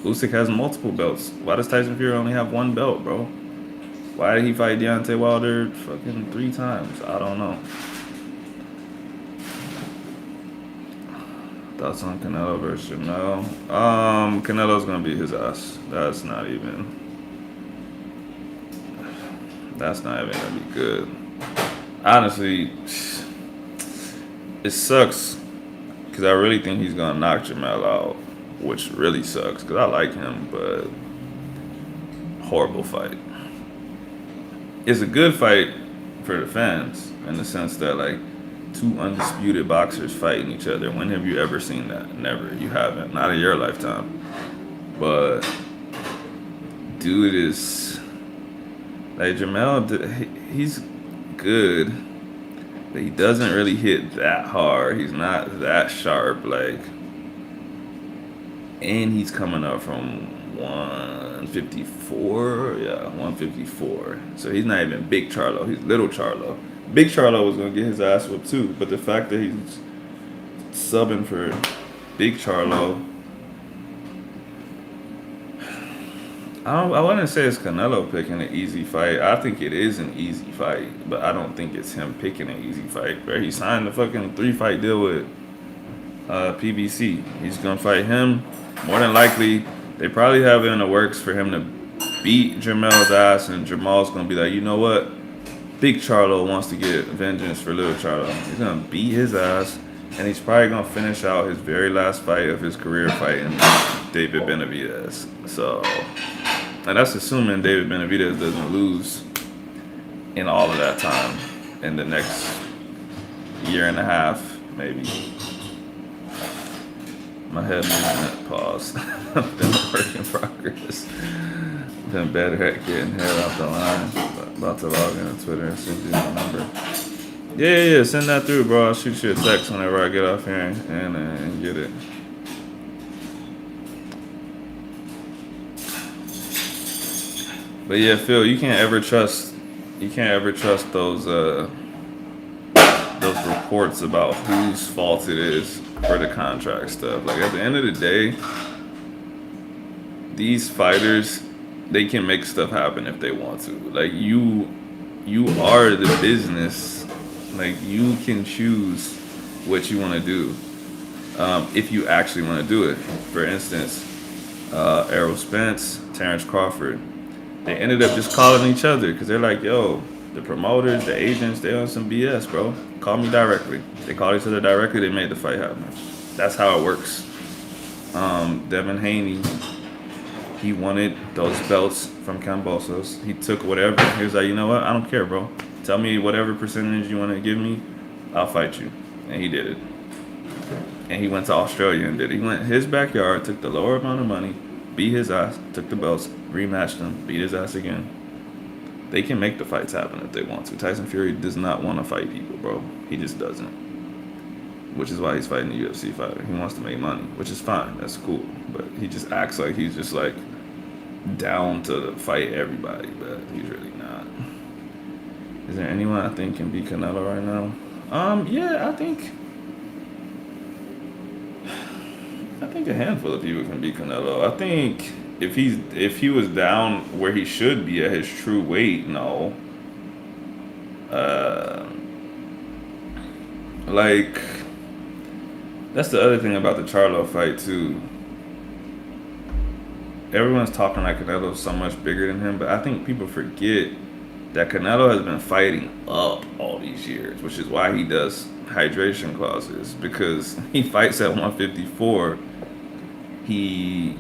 Usyk has multiple belts. Why does Tyson Fury only have one belt, bro? Why did he fight Deontay Wilder fucking 3 times? I don't know. Thoughts on Canelo versus Jamel? Canelo's gonna beat his ass. That's not even gonna be good. Honestly, it sucks because I really think he's gonna knock Jamel out, which really sucks because I like him, but horrible fight. It's a good fight for the fans in the sense that like 2 undisputed boxers fighting each other. When have you ever seen that? Never. You haven't. Not in your lifetime. But dude is like Jamel. He's good, but he doesn't really hit that hard. He's not that sharp. Like, and he's coming up from 154. Yeah, 154. So he's not even big Charlo. He's little Charlo. Big Charlo was going to get his ass whipped too, but the fact that he's subbing for Big Charlo, I wouldn't say it's Canelo picking an easy fight. I think it is an easy fight, but I don't think it's him picking an easy fight. Where he signed a fucking 3-fight deal with PBC. He's going to fight him. More than likely, they probably have it in the works for him to beat Jamel's ass, and Jamal's going to be like, you know what? Big Charlo wants to get vengeance for little Charlo. He's going to beat his ass, and he's probably going to finish out his very last fight of his career fighting David Benavidez. So, and that's assuming David Benavidez doesn't lose in all of that time in the next year and a half, maybe. My head movement paused. Been a work in progress. Been better at getting head off the line. About to log in on Twitter and send you the number. Yeah. Send that through, bro. I'll shoot you a text whenever I get off here and get it. But yeah, Phil, you can't ever trust those reports about whose fault it is for the contract stuff. Like at the end of the day, these fighters, they can make stuff happen if they want to. Like you are the business. Like you can choose what you want to do. if you actually want to do it. For instance, Errol Spence, Terrence Crawford, they ended up just calling each other because they're like, yo, the promoters, the agents, they on some BS, bro. Call me directly. They called each other directly. They made the fight happen. That's how it works. Devin Haney, he wanted those belts from Kambosos. He took whatever. He was like, you know what? I don't care, bro. Tell me whatever percentage you want to give me. I'll fight you. And he did it. And he went to Australia and did it. He went his backyard, took the lower amount of money, beat his ass, took the belts, rematched him, beat his ass again. They can make the fights happen if they want to. Tyson Fury does not want to fight people, bro. He just doesn't. Which is why he's fighting a UFC fighter. He wants to make money, which is fine. That's cool. But he just acts like he's just like down to fight everybody, but he's really not. Is there anyone I think can beat Canelo right now? Yeah, I think a handful of people can beat Canelo. I think if he was down where he should be at his true weight, no. Like, that's the other thing about the Charlo fight too. Everyone's talking like Canelo's so much bigger than him, but I think people forget that Canelo has been fighting up all these years, which is why he does hydration clauses, because he fights at 154. He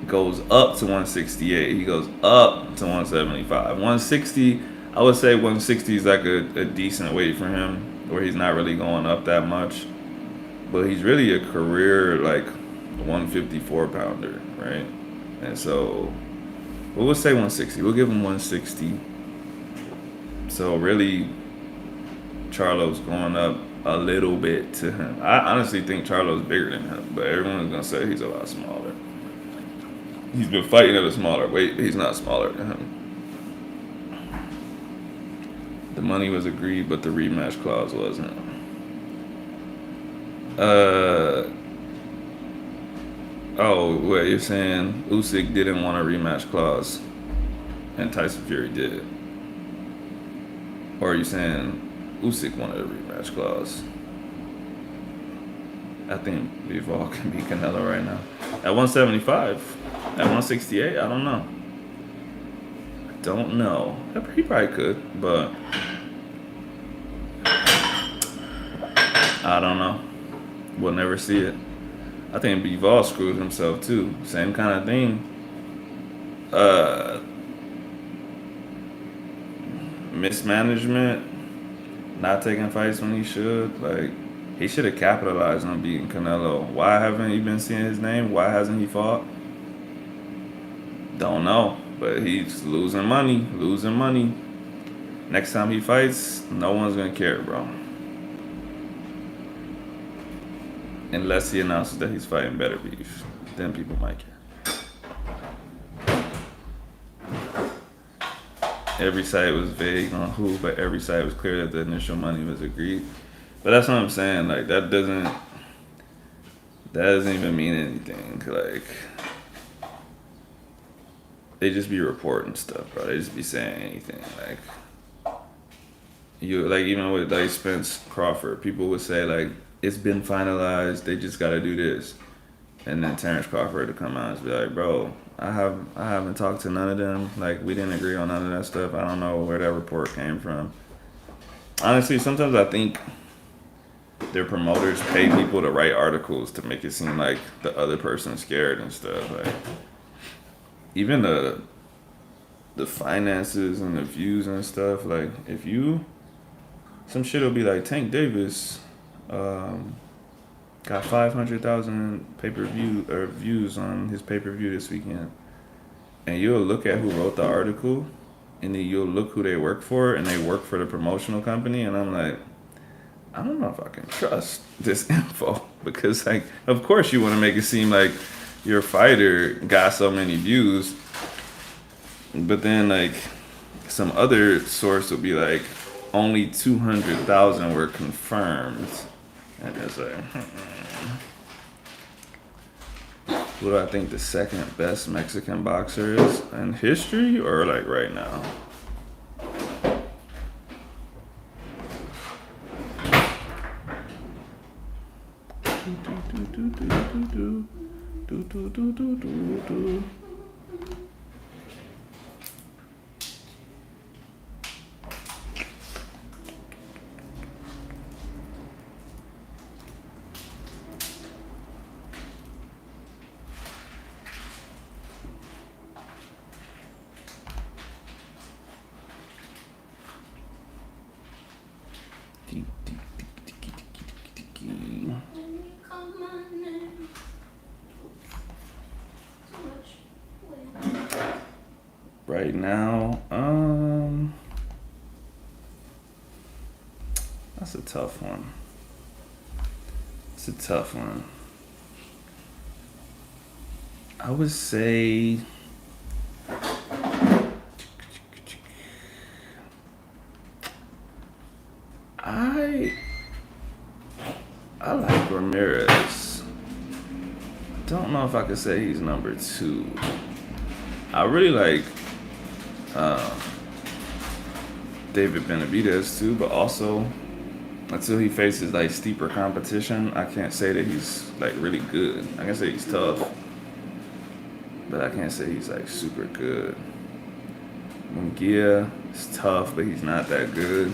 goes up to 168. He goes up to 175. 160, I would say 160 is like a decent weight for him, where he's not really going up that much. But he's really a career, like, 154 pounder, right? And so, we'll say 160. We'll give him 160. So, really, Charlo's going up a little bit to him. I honestly think Charlo's bigger than him, but everyone's going to say he's a lot smaller. He's been fighting at a smaller weight, but he's not smaller than him. The money was agreed, but the rematch clause wasn't. Oh, what you're saying? Usyk didn't want a rematch clause, and Tyson Fury did. Or are you saying Usyk wanted a rematch clause? I think Bivol can beat Canelo right now. At 175, at 168, I don't know. He probably could, but I don't know. We'll never see it. I think Bivol screwed himself too. Same kind of thing. Mismanagement, not taking fights when he should. Like, he should have capitalized on beating Canelo. Why haven't you been seeing his name? Why hasn't he fought? Don't know. But he's losing money. Next time he fights, no one's gonna care, bro. Unless he announces that he's fighting Better Beef, then people might care. Every site was vague on who, but every site was clear that the initial money was agreed. But that's what I'm saying. Like, that doesn't even mean anything. Like, they just be reporting stuff, bro. They just be saying anything. Like, even with like Spence Crawford, people would say like, it's been finalized, they just gotta do this. And then Terrence Crawford to come out and be like, bro, I haven't talked to none of them. Like, we didn't agree on none of that stuff. I don't know where that report came from. Honestly, sometimes I think their promoters pay people to write articles to make it seem like the other person's scared and stuff. Like, even the finances and the views and stuff, like, some shit will be like, Tank Davis got 500,000 pay-per-view or views on his pay-per-view this weekend, and you'll look at who wrote the article, and then you'll look who they work for, and they work for the promotional company, and I'm like, I don't know if I can trust this info, because, like, of course you want to make it seem like your fighter got so many views, but then, like, some other source will be like, only 200,000 were confirmed. And it's like, who do I think the second best Mexican boxer is in history, or like right now? Come on in. Right now, that's a tough one. It's a tough one. I would say I I like Ramirez. Don't know if I could say he's number two. I really like David Benavidez too, but also until he faces like steeper competition, I can't say that he's like really good. I can say he's tough, but I can't say he's like super good. Munguia is tough, but he's not that good.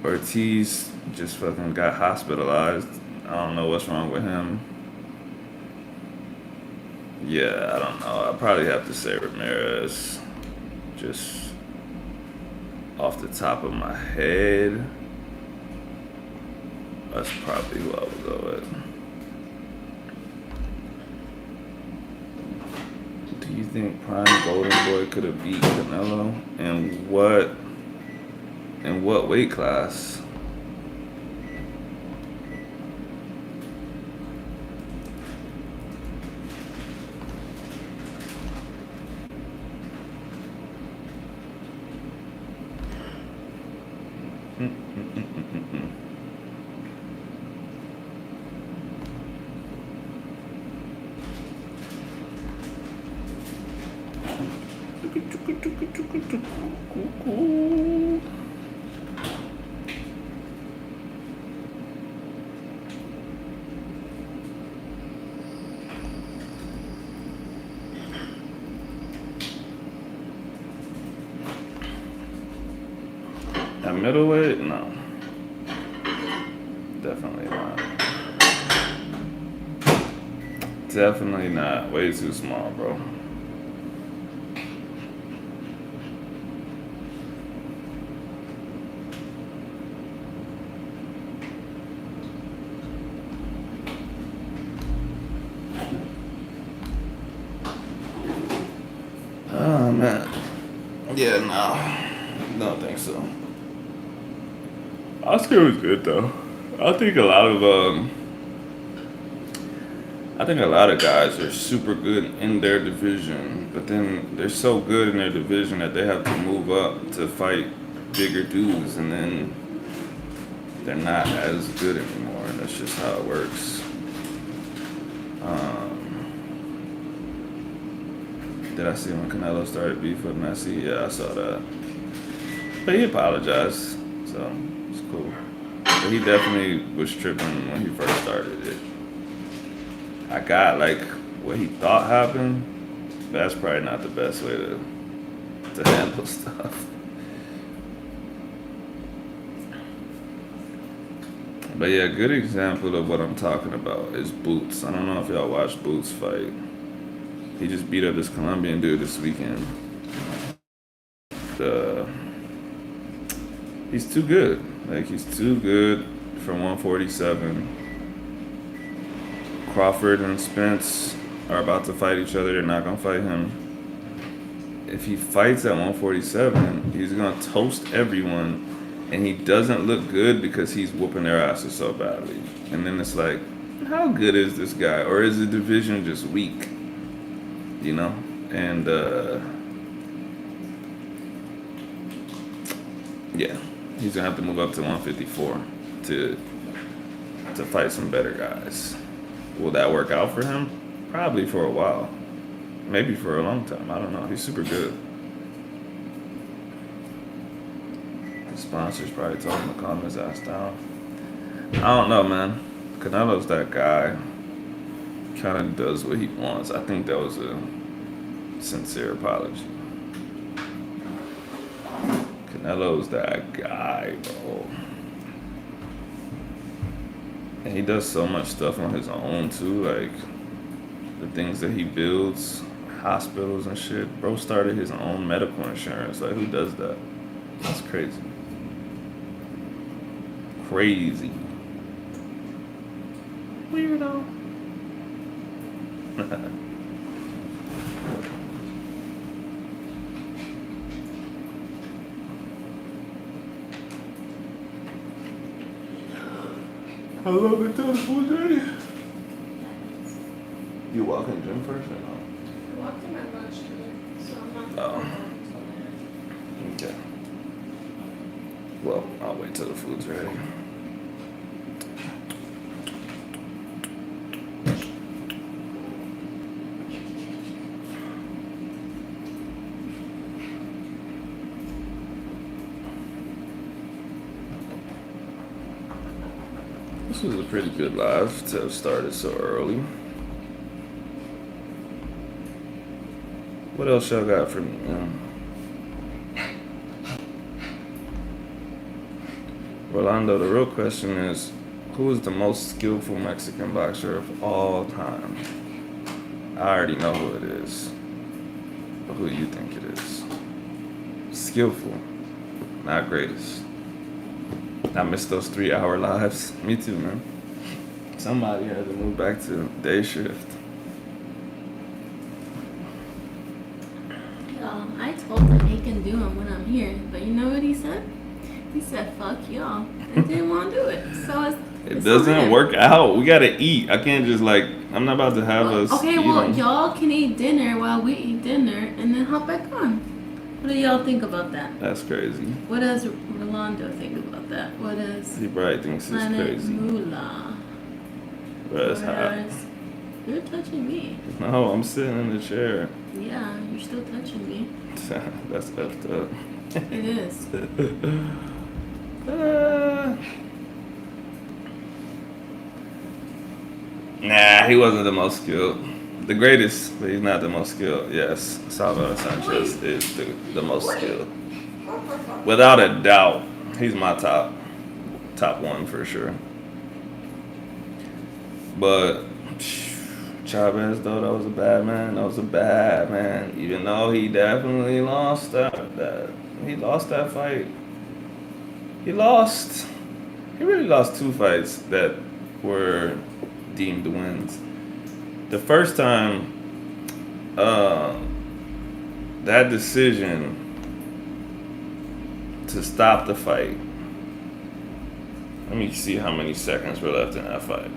Ortiz just fucking got hospitalized. I don't know what's wrong with him. Yeah, I don't know. I'd probably have to say Ramirez. Just off the top of my head, that's probably who I would go with. Do you think Prime Golden Boy could have beat Canelo? And what? In what weight class? At middleweight? No. Definitely not. Definitely not. Way too small, bro. Oh, man. Yeah, no. Don't think so. Oscar was good though. I think a lot of I think a lot of guys are super good in their division, but then they're so good in their division that they have to move up to fight bigger dudes, and then they're not as good anymore. And that's just how it works. Did I see when Canelo started beef with Messi? Yeah, I saw that. But he apologized, so it's cool. But he definitely was tripping when he first started it. I got like what he thought happened. That's probably not the best way to handle stuff. But yeah, a good example of what I'm talking about is Boots. I don't know if y'all watched Boots fight. He just beat up this Colombian dude this weekend. Uh, he's too good. Like, he's too good for 147. Crawford and Spence are about to fight each other. They're not going to fight him. If he fights at 147, he's going to toast everyone. And he doesn't look good because he's whooping their asses so badly. And then it's like, how good is this guy? Or is the division just weak? You know? And, yeah. He's going to have to move up to 154 to fight some better guys. Will that work out for him? Probably for a while. Maybe for a long time. I don't know. He's super good. The sponsors probably told him to calm his ass down. I don't know, man. Canelo's that guy. Kind of does what he wants. I think that was a sincere apology. Canelo's that guy, bro. And he does so much stuff on his own too, like the things that he builds, hospitals and shit. Bro started his own medical insurance. Like, who does that? That's crazy. Crazy. Weirdo. How long until the food's ready? You walk in the gym first or no? I walked in my lunch today, so I'm not Oh. going Okay. Well, I'll wait till the food's ready. This was a pretty good live to have started so early. What else y'all got for me, man? Rolando, the real question is, who is the most skillful Mexican boxer of all time? I already know who it is. But who do you think it is? Skillful, not greatest. I missed those 3-hour lives. Me too, man. Somebody had to move back to day shift. I told him he can do them when I'm here, but you know what he said? He said, fuck y'all, and didn't want to do it. So It it's doesn't on him. work out. We gotta eat. I can't just I'm not about to have us Okay, eat well, 'em. y'all can eat dinner while we eat dinner and then hop back on. What do y'all think about that? That's crazy. What does Rolando think about that? What does He probably thinks it's Planet crazy. Moolah? But it's What hot. does- You're touching me. No, I'm sitting in the chair. Yeah, you're still touching me. That's effed up. It is. Nah, he wasn't the most skilled. The greatest, but he's not the most skilled. Yes, Salvador Sanchez is the most skilled. Without a doubt, he's my top one for sure. But Chavez, though, that was a bad man. That was a bad man. Even though he definitely lost he lost that fight. He lost. He really lost 2 fights that were deemed wins. The first time, that decision to stop the fight. Let me see how many seconds were left in that fight.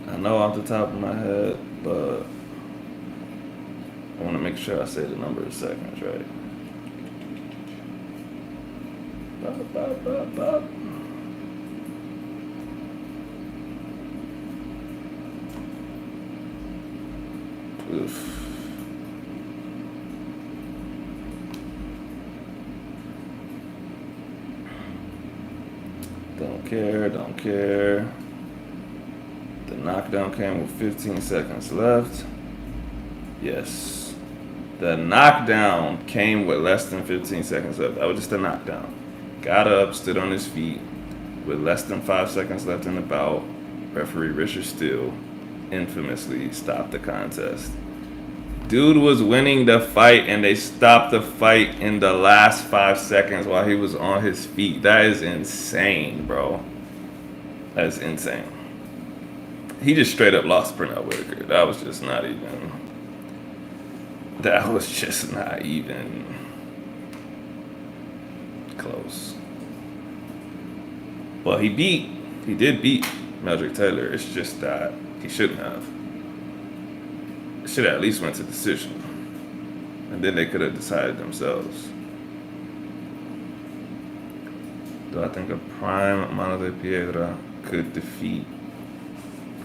I know off the top of my head, but I want to make sure I say the number of seconds right. Bop, bop, bop, bop. Oof. Don't care. The knockdown came with 15 seconds left. Yes. The knockdown came with less than 15 seconds left. That was just a knockdown. Got up, stood on his feet with less than 5 seconds left in the bout. Referee Richard Steele infamously stopped the contest. Dude was winning the fight and they stopped the fight in the last 5 seconds while he was on his feet. That is insane, bro. That is insane. He just straight up lost Pernell Whitaker. That was just not even close. Well, he did beat Meldrick Taylor. It's just that he shouldn't have. It should have at least went to decision. And then they could have decided themselves. Do I think a prime Mano de Piedra could defeat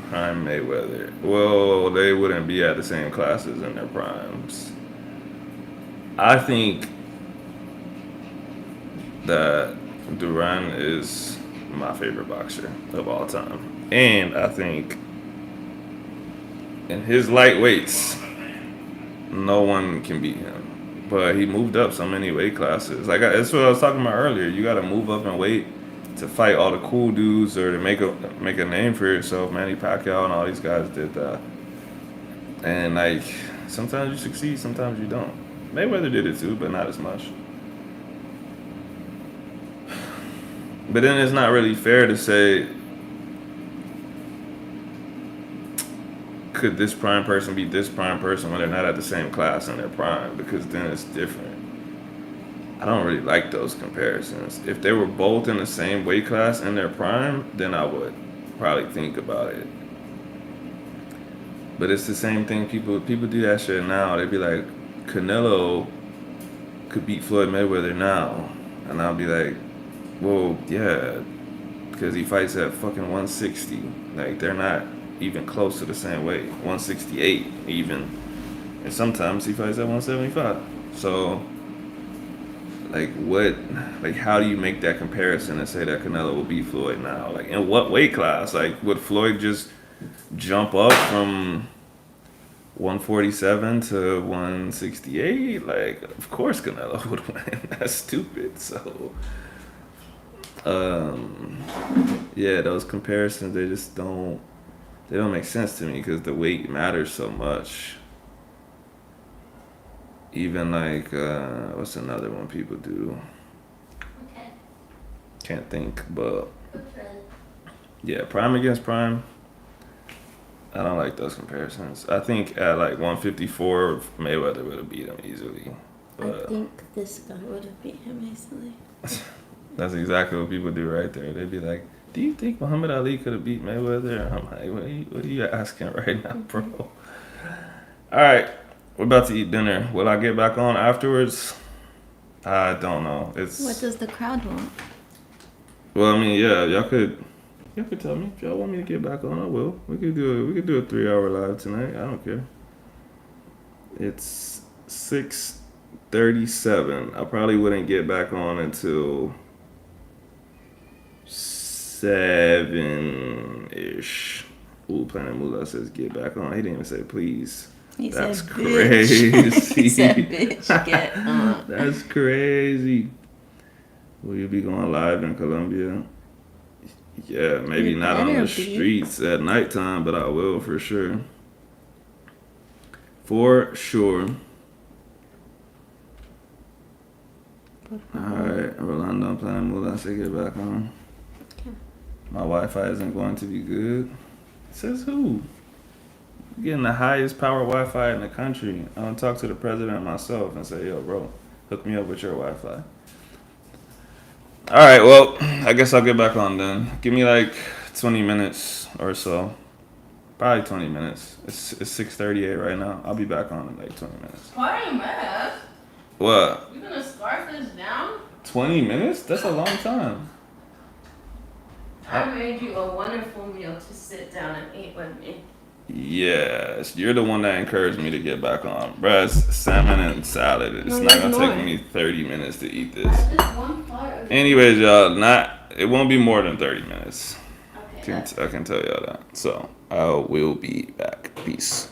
prime Mayweather? Well, they wouldn't be at the same classes in their primes. I think that Duran is my favorite boxer of all time. And I think in his lightweights, no one can beat him. But he moved up so many weight classes. That's what I was talking about earlier. You got to move up in weight to fight all the cool dudes or to make a name for yourself. Manny Pacquiao and all these guys did that. And like sometimes you succeed, sometimes you don't. Mayweather did it too, but not as much. But then it's not really fair to say, could this prime person beat this prime person when they're not at the same class in their prime? Because then it's different. I don't really like those comparisons. If they were both in the same weight class in their prime, then I would probably think about it. But it's the same thing. People do that shit now. They be like, Canelo could beat Floyd Mayweather now, and I'll be like, well, yeah, because he fights at fucking 160. Like they're not even close to the same weight. 168 even, and sometimes he fights at 175. So, like, what? Like, how do you make that comparison and say that Canelo will beat Floyd now? Like, in what weight class? Like, would Floyd just jump up from 147 to 168? Like, of course Canelo would win. That's stupid. So, yeah, those comparisons, they don't make sense to me because the weight matters so much. Even like, what's another one people do? Okay. Can't think, but yeah, prime against prime. I don't like those comparisons. I think at like 154, Mayweather would have beat him easily. I think this guy would have beat him easily. That's exactly what people do right there. They'd be like, do you think Muhammad Ali could have beat Mayweather? And I'm like, what are you asking right now, bro? All right, we're about to eat dinner. Will I get back on afterwards? I don't know. What does the crowd want? Well, I mean, yeah, y'all could tell me if y'all want me to get back on. I will. We could do a 3-hour live tonight. I don't care. It's 6:37. I probably wouldn't get back on until 7-ish. Ooh, Planet Moolah says get back on. He didn't even say please. That's said, crazy. He said, bitch, get on. That's crazy. Will you be going live in Colombia? Yeah, maybe You not on better the be. streets at nighttime, but I will for sure. For sure. Alright, Rolando and Planet Moolah say get back on. Okay. My Wi-Fi isn't going to be good. Says who? I'm getting the highest power Wi-Fi in the country. I'm gonna talk to the president myself and say, yo, bro, hook me up with your Wi-Fi. Alright, well, I guess I'll get back on then. Give me like 20 minutes or so. Probably 20 minutes. It's 6:38 right now. I'll be back on in like 20 minutes. 20 minutes? What? You gonna scarf this down? 20 minutes? That's a long time. I made you a wonderful meal to sit down and eat with me. Yes, you're the one that encouraged me to get back on. Bruh, it's salmon and salad. It's No, not there's gonna more. take me 30 minutes to eat this. Just one part. Anyways, y'all, it won't be more than 30 minutes. Okay. I can tell y'all that. So, I will be back. Peace.